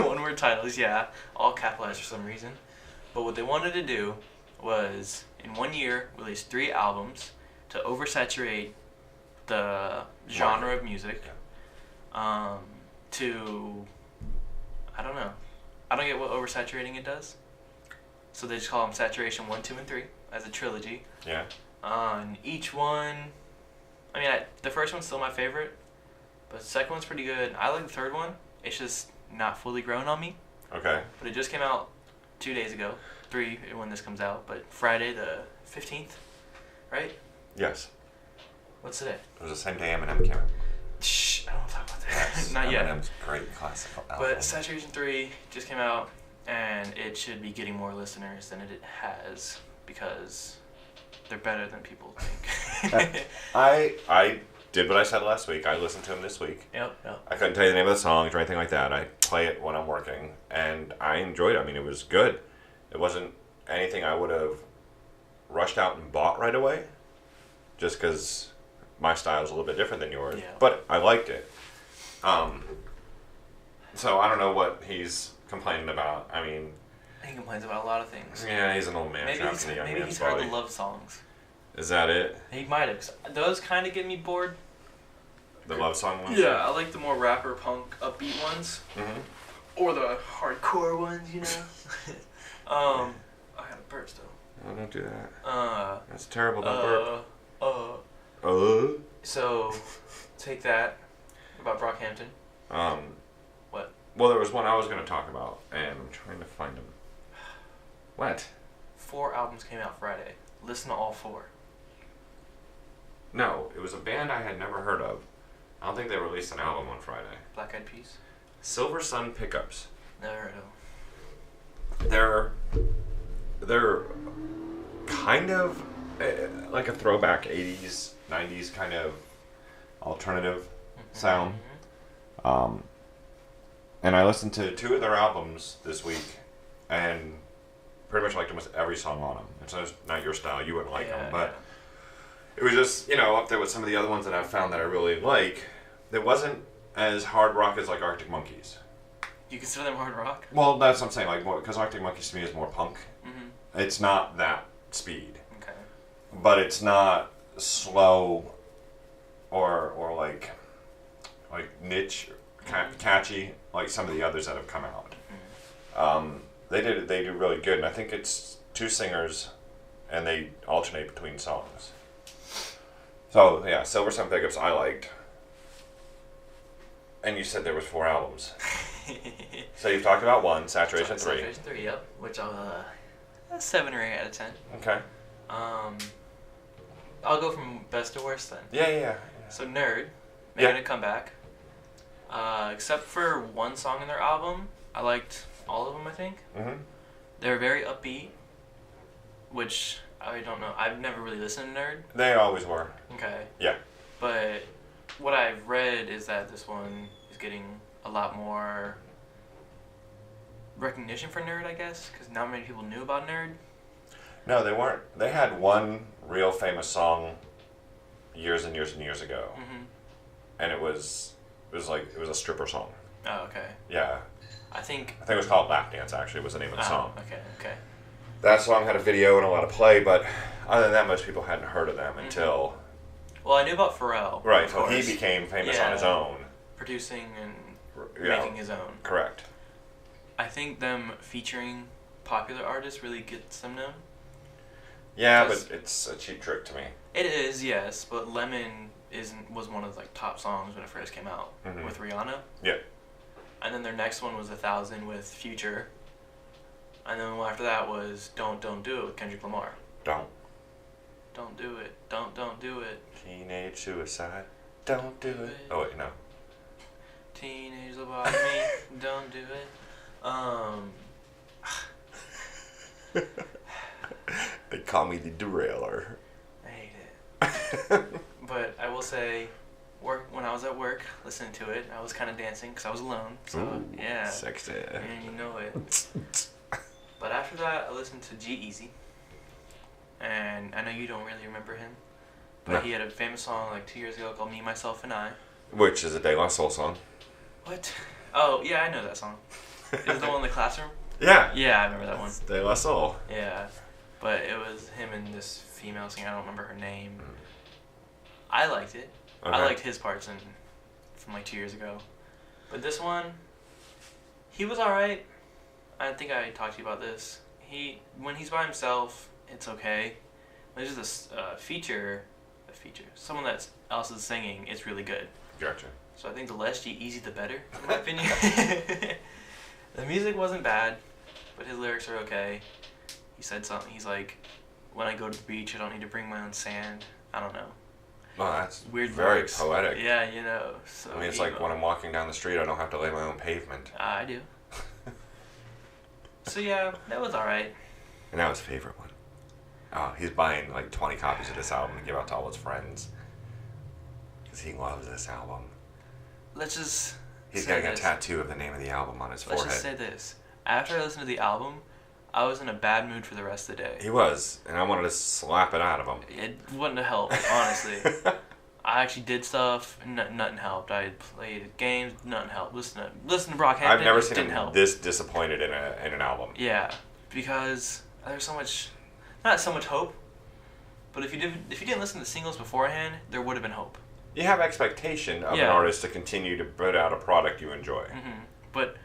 One word titles, yeah, all capitalized for some reason. But what they wanted to do was, in 1 year, release 3 albums to oversaturate the genre of music. To, I don't know. I don't get what oversaturating it does. So they just call them Saturation 1, 2, and 3 as a trilogy.
Yeah.
And each one, I mean, the first one's still my favorite, but the second one's pretty good. I like the third one. It's just not fully grown on me.
Okay.
But it just came out 2 days ago. 3 when this comes out, but Friday the 15th, right?
Yes.
What's today?
It was the same day Eminem came out.
Shh, I don't want to talk about that.
Yes,
Not yet.
Eminem's great classical album.
But Saturation 3 just came out, and it should be getting more listeners than it has, because they're better than people think.
I did what I said last week. I listened to him this week.
Yep.
I couldn't tell you the name of the songs or anything like that. I play it when I'm working, and I enjoyed it. I mean, it was good. It wasn't anything I would have rushed out and bought right away, just because my style is a little bit different than yours.
Yeah.
But I liked it. So I don't know what he's complaining about. I mean,
he complains about a lot of things.
yeah, he's an old man trapped in a young
Maybe
man's
he's heard
body.
the love songs.
Is that it?
He might have. 'Cause those kind of get me bored.
The love song ones?
Yeah, I like the more rapper punk upbeat ones.
Mm-hmm.
Or the hardcore ones, you know. I had a burp still.
Oh, don't do that. That's terrible. Don't burp.
So, take that about Brockhampton. What?
Well, there was one I was going to talk about, and I'm trying to find them. What?
4 albums came out Friday. Listen to all 4.
No, it was a band I had never heard of. I don't think they released an album on Friday.
Black Eyed Peas?
Silver Sun Pickups.
Never heard of them.
They're kind of like a throwback 80s, 90s kind of alternative sound. And I listened to 2 of their albums this week, and pretty much liked almost every song on them. It's just not your style, you wouldn't like them, but it was just, up there with some of the other ones that I've found that I really like. It wasn't as hard rock as like Arctic Monkeys.
You consider them hard rock?
Well, that's what I'm saying, like, because Arctic Monkeys to me is more punk.
Mm-hmm.
It's not that speed.
Okay.
But it's not slow or like niche, catchy like some of the others that have come out. Mm-hmm. They do really good, and I think it's 2 singers, and they alternate between songs. So yeah, Silver Sun Pickups I liked. And you said there was 4 albums. So you've talked about 1, Saturation 3.
Saturation 3, yep. Which I'll 7 or 8 out of 10.
Okay.
I'll go from best to worst then.
Yeah.
So Nerd, making a comeback. Except for 1 song in their album, I liked all of them, I think.
Mm-hmm.
They're very upbeat, which I don't know. I've never really listened to Nerd.
They always were.
Okay.
Yeah.
But what I've read is that this one is getting a lot more recognition for Nerd, I guess, because not many people knew about Nerd.
No, they weren't. They had 1 real famous song years and years and years ago.
Mm-hmm.
And it was a stripper song.
Oh, okay.
Yeah.
I think
it was called Lap Dance, actually, was the name of the song.
Okay.
That song had a video and a lot of play, but other than that, most people hadn't heard of them until...
Well, I knew about Pharrell.
Right, so he became famous on his own.
Producing and making his own.
Correct.
I think them featuring popular artists really gets them known.
Yeah, but it's a cheap trick to me.
It is, yes, but Lemon was one of the top songs when it first came out with Rihanna.
Yeah.
And then their next one was 1,000 with Future. And then one after that was Don't Do It with Kendrick Lamar. Don't do it. Don't do it.
Teenage suicide. Don't do it. Oh wait, no.
Teenage about me. Don't do it.
They call me the derailer.
I hate it. But I will say, when I was at work listening to it, I was kind of dancing because I was alone. So
ooh,
yeah.
Sexy.
And you know it. But after that, I listened to G-Eazy. And I know you don't really remember him. But he had a famous song like 2 years ago called Me, Myself, and I.
Which is a De La Soul song.
What? Oh, yeah, I know that song. Is it the one in the classroom?
Yeah.
Yeah, I remember that one.
It's De La Soul.
Yeah. But it was him and this female singer. I don't remember her name. I liked it. Okay. I liked his parts from like 2 years ago. But this one, he was alright. I think I talked to you about this. When he's by himself, it's okay. When there's just a feature, someone else is singing, it's really good.
Gotcha.
So I think the less G-Eazy, the better, in my opinion. The music wasn't bad, but his lyrics are okay. He said something. He's like, "When I go to the beach, I don't need to bring my own sand." I don't know.
Well, that's
weird.
Very
lyrics.
poetic.
Yeah, you know. So
I mean, it's like when I'm walking down the street, I don't have to lay my own pavement.
I do. So yeah, that was alright.
And that was his favorite one. Oh, he's buying like 20 copies of this album to give out to all his friends. Because he loves this album.
Let's just
He's getting a tattoo of the name of the album on his forehead.
Let's just say this. After I listened to the album, I was in a bad mood for the rest of the day.
He was, and I wanted to slap it out of him.
It wouldn't have helped, honestly. I actually did stuff, and nothing helped. I played games, nothing helped. Listen to Brockhampton,
I've never seen him
help.
this disappointed in an album.
Yeah, because there's not so much hope, but if you didn't listen to the singles beforehand, there would have been hope.
You have expectation of an artist to continue to put out a product you enjoy.
Mm-hmm. But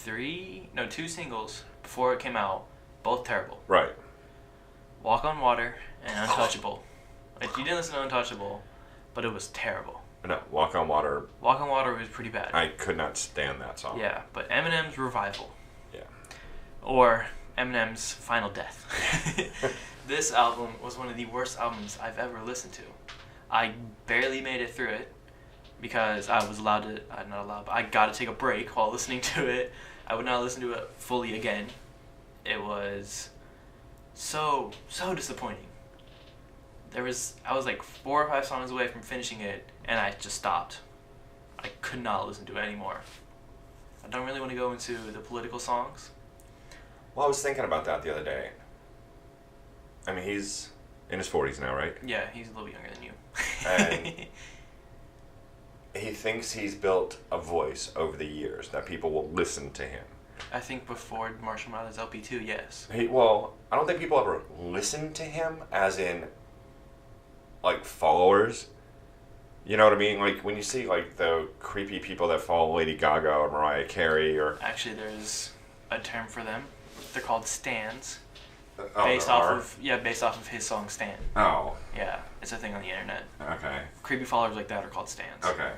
2 singles before it came out, both terrible.
Right.
Walk on Water and Untouchable. Like, you didn't listen to Untouchable, but it was terrible.
No, Walk on Water.
Walk on Water was pretty bad.
I could not stand that song.
Yeah, but Eminem's Revival.
Yeah.
Or Eminem's Final Death. This album was one of the worst albums I've ever listened to. I barely made it through it because I was not allowed, but I got to take a break while listening to it. I would not listen to it fully again. It was so disappointing. I was like 4 or 5 songs away from finishing it, and I just stopped. I could not listen to it anymore. I don't really want to go into the political songs.
Well, I was thinking about that the other day. I mean, he's in his 40s now, right?
Yeah, he's a little younger than you.
And he thinks he's built a voice over the years that people will listen to him.
I think before Marshall Mathers LP 2, yes.
I don't think people ever listen to him as in, like, followers. You know what I mean? Like, when you see, like, the creepy people that follow Lady Gaga or Mariah Carey or...
Actually, there's a term for them. They're called stans.
Oh,
based off of his song Stan.
Oh.
Yeah, it's a thing on the internet.
Okay.
Creepy followers like that are called stans.
Okay.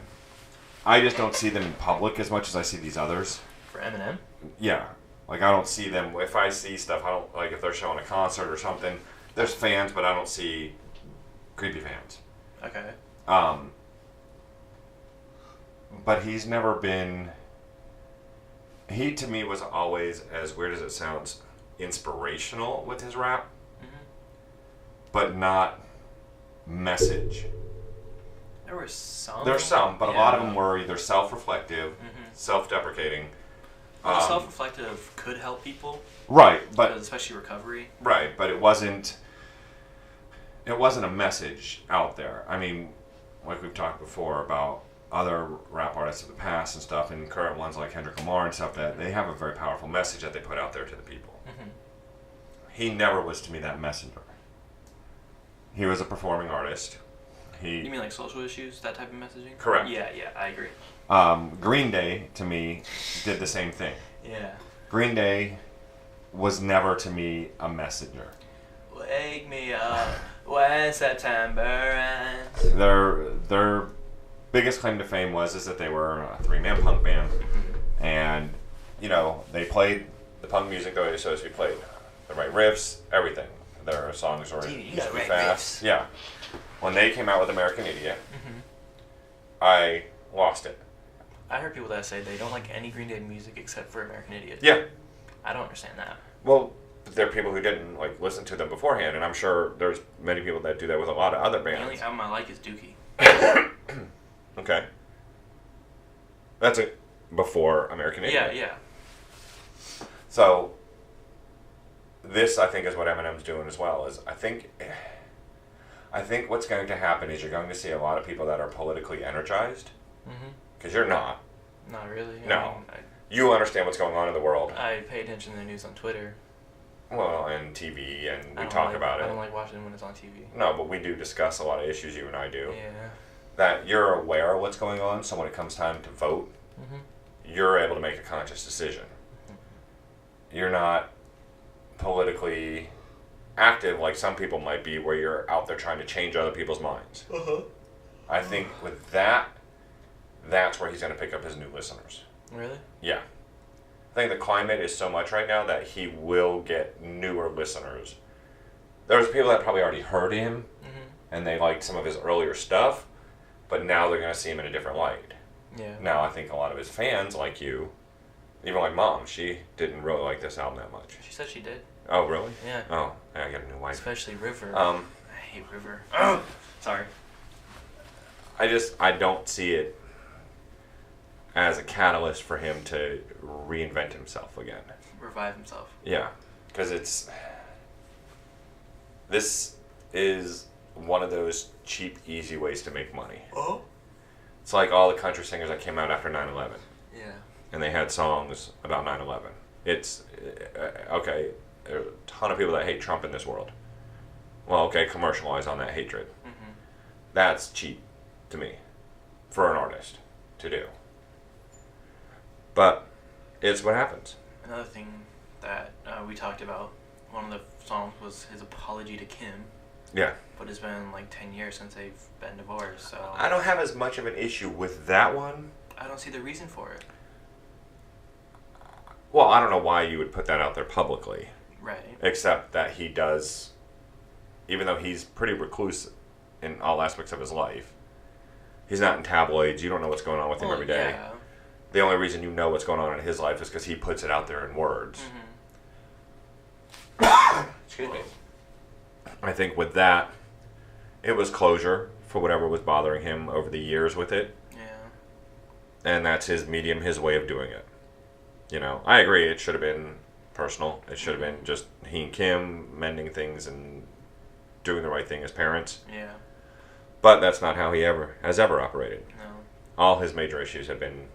I just don't see them in public as much as I see these others.
For Eminem?
Yeah. Like, I don't see them... If I see stuff, I don't... Like, if they're showing a concert or something, there's fans, but I don't see creepy fans.
Okay.
But he's never been... He, to me, was always, as weird as it sounds, inspirational with his rap, but not message.
There were some.
There's some, but a lot of them were either self-reflective, self-deprecating.
Self-reflective could help people.
Right, but
especially recovery.
Right, but it wasn't a message out there. I mean, like we've talked before about other rap artists of the past and stuff, and current ones like Kendrick Lamar and stuff, that they have a very powerful message that they put out there to the people. Mm-hmm. He never was, to me, that messenger. He was a performing artist.
You mean like social issues, that type of messaging?
Correct.
Yeah, I agree.
Green Day, to me, did the same thing.
Yeah.
Green Day was never, to me, a messenger.
Wake me up when September ends.
Their biggest claim to fame is that they were a 3-man punk band, and they played the punk music the way so as we played, the right riffs, everything. Their songs were used to be fast. Riffs. Yeah. When they came out with American Idiot, I lost it.
I heard people that say they don't like any Green Day music except for American Idiot.
Yeah.
I don't understand that.
Well, there are people who didn't listen to them beforehand, and I'm sure there's many people that do that with a lot of other bands.
The only album I like is Dookie.
Okay. That's it. Before American Idiot.
Yeah.
So, this, I think, is what Eminem's doing as well. I think what's going to happen is you're going to see a lot of people that are politically energized Because you're not.
Not really.
No.
I mean,
you understand what's going on in the world.
I pay attention to the news on Twitter.
Well, and TV, and we talk about it.
I don't like watching when it's on TV.
No, but we do discuss a lot of issues, you and I do.
Yeah.
That you're aware of what's going on, so when it comes time to vote, you're able to make a conscious decision. You're not politically active like some people might be, where you're out there trying to change other people's minds. I think with that, that's where he's going to pick up his new listeners.
Really?
Yeah. I think the climate is so much right now that he will get newer listeners. There's people that probably already heard him, and they liked some of his earlier stuff, but now they're going to see him in a different light.
Yeah.
Now I think a lot of his fans, like you, even like Mom, she didn't really like this album that much.
She said she did.
Oh, really?
Yeah.
Oh, I got a new wife.
Especially River.
I
hate River. Sorry.
I don't see it as a catalyst for him to reinvent himself again.
Revive himself.
Yeah, because this is one of those cheap, easy ways to make money.
Oh?
It's like all the country singers that came out after 9/11.
Yeah.
And they had songs about 9/11. It's, okay, there are a ton of people that hate Trump in this world. Well, okay, commercialize on that hatred. That's cheap to me, for an artist to do. But it's what happens.
Another thing that we talked about, one of the songs was his apology to Kim.
Yeah.
But it's been like 10 years since they've been divorced, so...
I don't have as much of an issue with that one.
I don't see the reason for it.
Well, I don't know why you would put that out there publicly.
Right.
Except that he does, even though he's pretty recluse in all aspects of his life, he's not in tabloids. You don't know what's going on with him every day.
Yeah.
The only reason you know what's going on in his life is because he puts it out there in words. Excuse me. I think with that, it was closure for whatever was bothering him over the years with it.
Yeah.
And that's his medium, his way of doing it. You know, I agree, it should have been personal. It should have been just he and Kim mending things and doing the right thing as parents.
Yeah.
But that's not how he has ever operated.
No.
All his major issues have been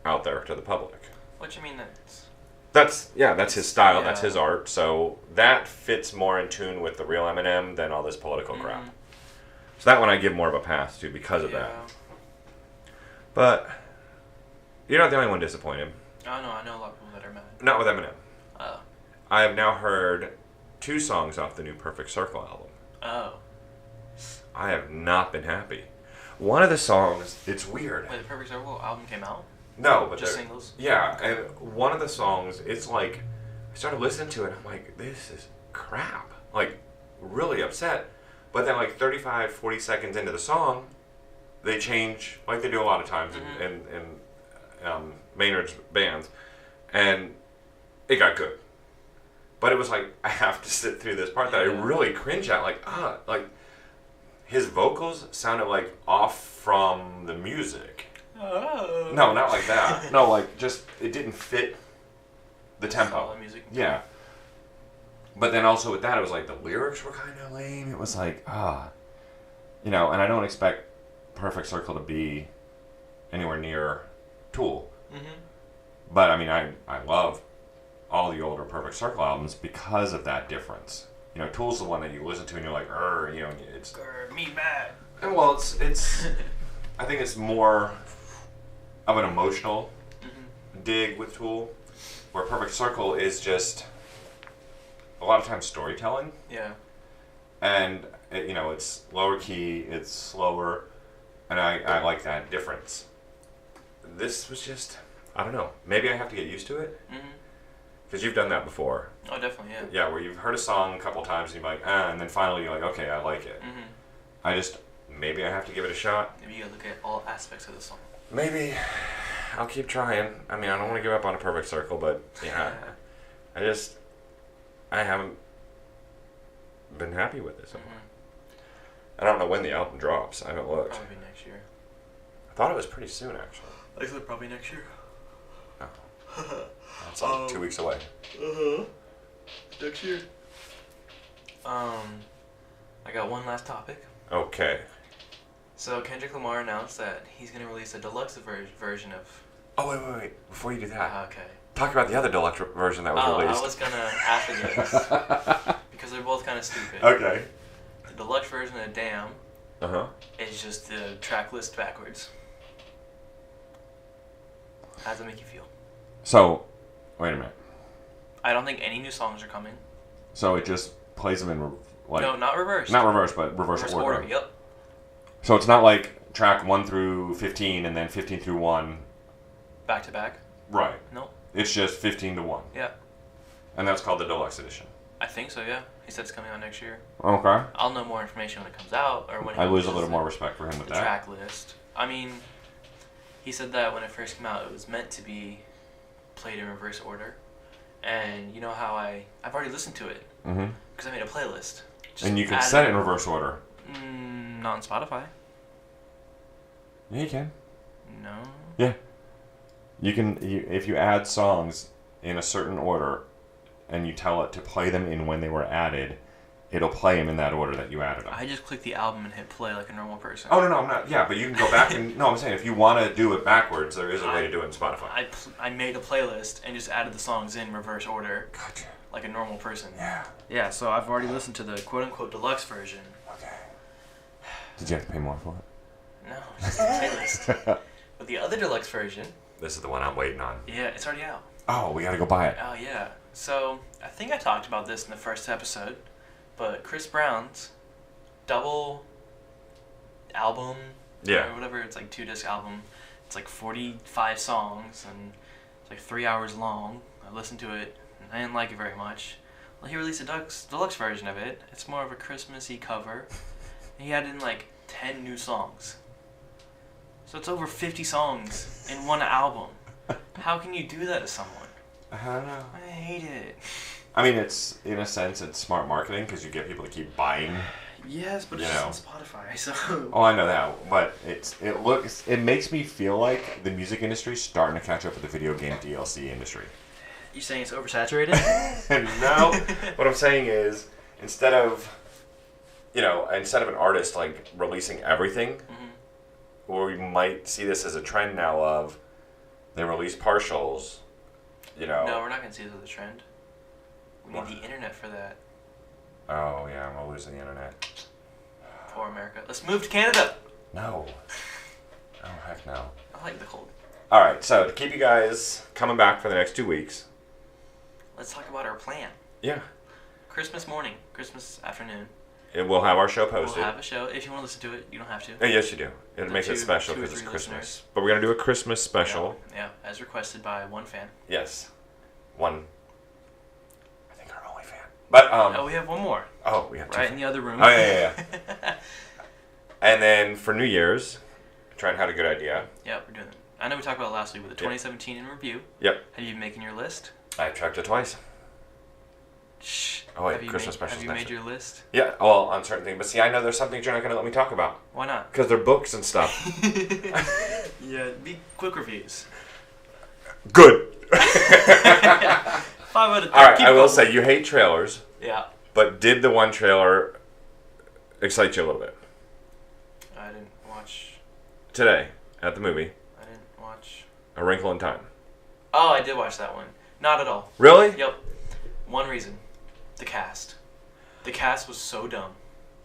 out there to the public.
What you mean
that's his style,
yeah.
That's his art, so that fits more in tune with the real Eminem than all this political crap. So that one I give more of a pass to because of that. But you're not the only one disappointed.
Oh no, I know a lot of people that are mad.
Not with Eminem.
Oh.
I have now heard 2 songs off the new Perfect Circle album.
Oh.
I have not been happy. One of the songs, it's weird.
Wait, the Perfect Circle album came out?
No, but
just singles?
Yeah, and one of the songs, it's like, I started listening to it, and I'm like, this is crap. Like, really upset. But then, like, 35, 40 seconds into the song, they change, like they do a lot of times in Maynard's bands, and it got good. But it was like, I have to sit through this part that I really cringe at, like, his vocals sounded like off from the music.
Oh.
No, not like that. No, like, just, it didn't fit the tempo.
Solid music.
Yeah. But then also with that, it was like, the lyrics were kind of lame. It was like, you know, and I don't expect Perfect Circle to be anywhere near Tool. But, I mean, I love all the older Perfect Circle albums because of that difference. You know, Tool's the one that you listen to and you're like, you know, it's...
me mad.
And well, it's I think it's more of an emotional dig with Tool, where Perfect Circle is just a lot of times storytelling.
Yeah.
And, you know, it's lower key, it's slower, and I like that difference. This was just, I don't know, maybe I have to get used to it. Because you've done that before.
Oh, definitely, yeah.
Yeah, where you've heard a song a couple times and you're like, and then finally you're like, okay, I like it. Maybe I have to give it a shot.
Maybe you gotta look at all aspects of the song.
Maybe. I'll keep trying. I mean, I don't want to give up on a Perfect Circle, but yeah. I haven't been happy with it so far. I don't know when the album drops. I haven't looked.
Probably next year.
I thought it was pretty soon, actually.
I said probably next year.
Oh. That's like 2 weeks away.
Next year. I got one last topic.
Okay.
So Kendrick Lamar announced that he's going to release a deluxe version of...
Oh, wait. Before you do that.
Okay.
Talk about the other deluxe version that was released.
I was going to after this. Because they're both kind of stupid.
Okay.
The deluxe version of Damn
Uh-huh.
is just the track list backwards. How does that make you feel?
So, wait a minute.
I don't think any new songs are coming.
So it just plays them in,
No, not reverse.
Not reverse, but reverse order.
Yep.
So it's not like track 1 through 15 and then 15 through 1.
Back to back?
Right.
Nope.
It's just 15 to 1.
Yeah.
And that's called the deluxe edition.
I think so, yeah. He said it's coming out next year.
Okay.
I'll know more information when it comes out, or when he
I lose a
releases
little more respect for him with
the
that.
track list. I mean, he said that when it first came out, it was meant to be played in reverse order. And you know how I've already listened to it.
Mm-hmm.
Because I made a playlist.
And you can set it in reverse order.
Not on Spotify.
Yeah, you can.
No.
Yeah. You can, if you add songs in a certain order and you tell it to play them in when they were added, it'll play them in that order that you added them.
I just click the album and hit play like a normal person.
Oh, no, I'm not. Yeah, but you can go back and... No, I'm saying if you want to do it backwards, there is a way to do it in Spotify.
I made a playlist and just added the songs in reverse order.
Gotcha.
Like a normal person.
Yeah.
Yeah, so I've already listened to the quote-unquote deluxe version.
Okay. Did you have to pay more for it?
No, it's just a playlist. But the other deluxe version...
This is the one I'm waiting on.
Yeah, it's already out.
Oh, we gotta go buy it.
Oh, yeah. So, I think I talked about this in the first episode, but Chris Brown's double album,
Yeah.
or whatever, it's like 2-disc album. It's like 45 songs, and it's like 3 hours long. I listened to it, and I didn't like it very much. Well, he released a deluxe version of it. It's more of a Christmassy cover. He added in like 10 new songs. So it's over 50 songs in one album. How can you do that to someone?
I don't know.
I hate it.
I mean, it's, in a sense, it's smart marketing because you get people to keep buying.
Yes, but it's on Spotify, so...
Oh, I know that, but it makes me feel like the music industry is starting to catch up with the video game DLC industry.
You saying it's oversaturated?
No. What I'm saying is, instead of an artist like releasing everything, or we might see this as a trend now of they release partials,
No, we're not going to see this as a trend. We need the internet for that.
Oh, yeah, I'm going to lose the internet.
Poor America. Let's move to Canada!
No. Oh, heck no.
I like the cold.
Alright, so to keep you guys coming back for the next 2 weeks.
Let's talk about our plan.
Yeah.
Christmas morning, Christmas afternoon.
We'll have our show posted.
We'll have a show. If you want to listen to it, you don't have to.
Yes, you do. It makes it special because it's Christmas.
Listeners.
But we're going to do a Christmas special.
Yeah, as requested by one fan.
Yes. One. I think our only fan. But,
we have one more.
Oh, we have two.
Right in the other room.
Oh, yeah. And then for New Year's, Trent had a good idea.
Yeah, we're doing it. I know we talked about it last week with the 2017 in review.
Yep.
Have you been making your list?
I checked it twice.
Shh.
Oh, wait, Christmas specials
Have you made your list?
Yeah, well, on certain things. But see, I know there's some things you're not going to let me talk about.
Why not?
Because they're books and stuff.
Yeah, be quick reviews.
Good.
5 out of 10.
Alright, I will say, you hate trailers.
Yeah.
But did the one trailer excite you a little bit?
I didn't watch...
Today, at the movie.
I didn't watch...
A Wrinkle in Time.
Oh, I did watch that one. Not at all.
Really?
Yep. One reason. The cast. The cast was so dumb.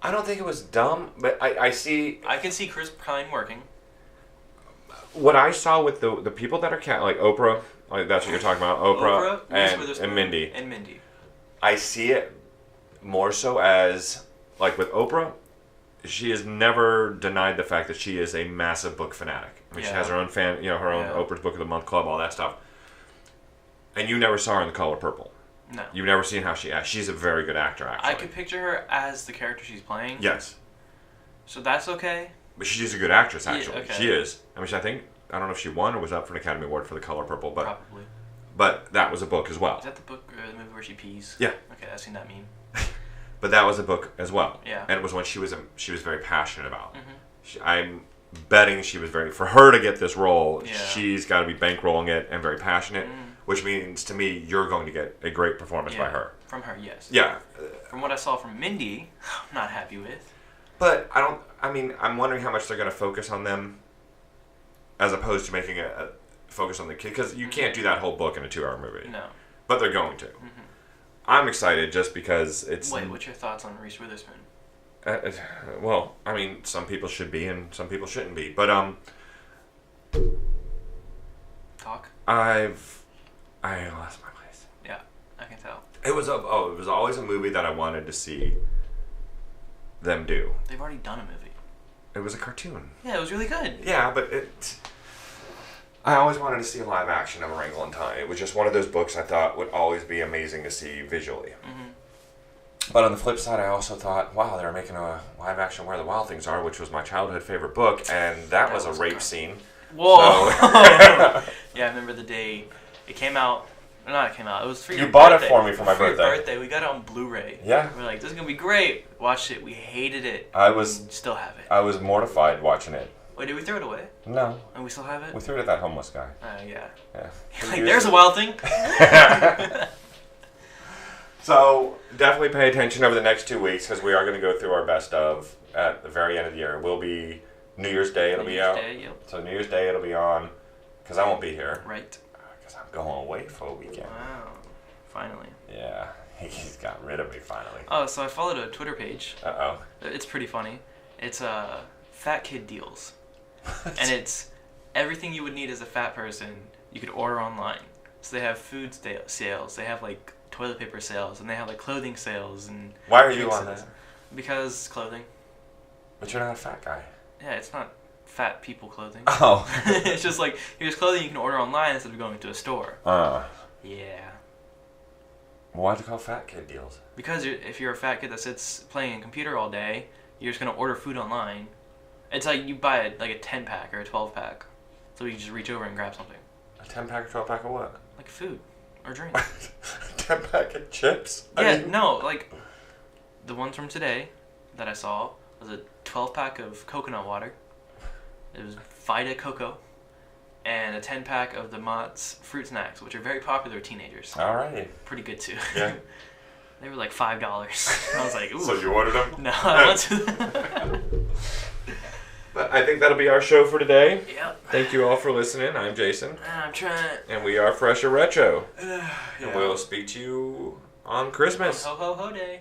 I don't think it was dumb, but I see...
I can see Chris Pine working.
What I saw with the people that are like Oprah, like that's what you're talking about, Oprah and Mindy.
And Mindy.
I see it more so as, like with Oprah, she has never denied the fact that she is a massive book fanatic. I mean, she has her own fan, her own Oprah's Book of the Month Club, all that stuff. And you never saw her in The Color Purple.
No.
You've never seen how she acts. She's a very good actor, actually.
I could picture her as the character she's playing.
Yes.
So that's okay.
But she's a good actress, actually.
Yeah, okay.
She is. I mean, I don't know if she won or was up for an Academy Award for The Color Purple, but
probably.
But that was a book as well.
Is that the book or the movie where she pees?
Yeah.
Okay, I've seen that meme.
But that was a book as well.
Yeah.
And it was one she was very passionate about.
Mm-hmm.
I'm betting she was for her to get this role,
yeah.
She's got to be bankrolling it and very passionate, which means to me you're going to get a great performance by her.
From her, yes.
Yeah.
From what I saw from Mindy, I'm not happy with.
But I'm wondering how much they're going to focus on them as opposed to making a focus on the kid. Because you can't do that whole book in a 2-hour movie.
No.
But they're going to. Mm-hmm. I'm excited just because it's...
Wait, what's your thoughts on Reese Witherspoon?
Well, I mean, some people should be and some people shouldn't be. But,
Talk?
I lost my place.
Yeah, I can tell.
It was always a movie that I wanted to see them do.
They've already done a movie.
It was a cartoon.
Yeah, it was really good.
Yeah, but I always wanted to see a live action of A Wrinkle in Time. It was just one of those books I thought would always be amazing to see visually. Mm-hmm. But on the flip side, I also thought, wow, they're making a live action Where the Wild Things Are, which was my childhood favorite book, and that was a rape scene.
Whoa! So. Yeah, I remember the day it came out. It came out. It was for your
You bought
birthday.
It for me for my birthday.
We got it on Blu-ray.
Yeah.
We're like, this is gonna be great. Watched it. We hated it. Still have it.
I was mortified watching it.
Wait, did we throw it away?
No.
And we still have it?
We threw it at that homeless guy.
Yeah.
Yeah.
Like, there's a wild thing.
So, definitely pay attention over the next 2 weeks because we are going to go through our best of at the very end of the year. It will be New Year's Day. It'll be out.
Day, yep.
So, New Year's Day it'll be on because I won't be here.
Right.
Because I'm going away for a weekend.
Wow. Finally.
Yeah. He's got rid of me finally.
Oh, so I followed a Twitter page.
Uh-oh.
It's pretty funny. It's Fat Kid Deals. And it's everything you would need as a fat person you could order online. So they have food sales. They have, like, toilet paper sales, and they have like clothing sales and.
Why are you on that?
Because clothing.
But you're not a fat guy.
Yeah, it's not fat people clothing.
Oh.
It's just like here's clothing you can order online instead of going to a store. Yeah.
Why'd you call Fat Kid Deals?
Because if you're a fat kid that sits playing a computer all day, you're just gonna order food online. It's like you buy a 10-pack or a 12-pack, so you just reach over and grab something.
A 10-pack or 12-pack of what?
Like food. Or drink.
10-pack of chips?
No, like the ones from today that I saw was a 12-pack of coconut water. It was Vita Coco, and a 10-pack of the Mott's fruit snacks, which are very popular with teenagers.
Alrighty.
Pretty good too.
Yeah.
They were like $5. I was like, ooh.
So you ordered them?
No, I want to.
But I think that'll be our show for today.
Yep.
Thank you all for listening. I'm Jason.
I'm trying.
And we are Fresh or Retro.
Yeah.
And we'll speak to you on Christmas.
Ho ho ho day.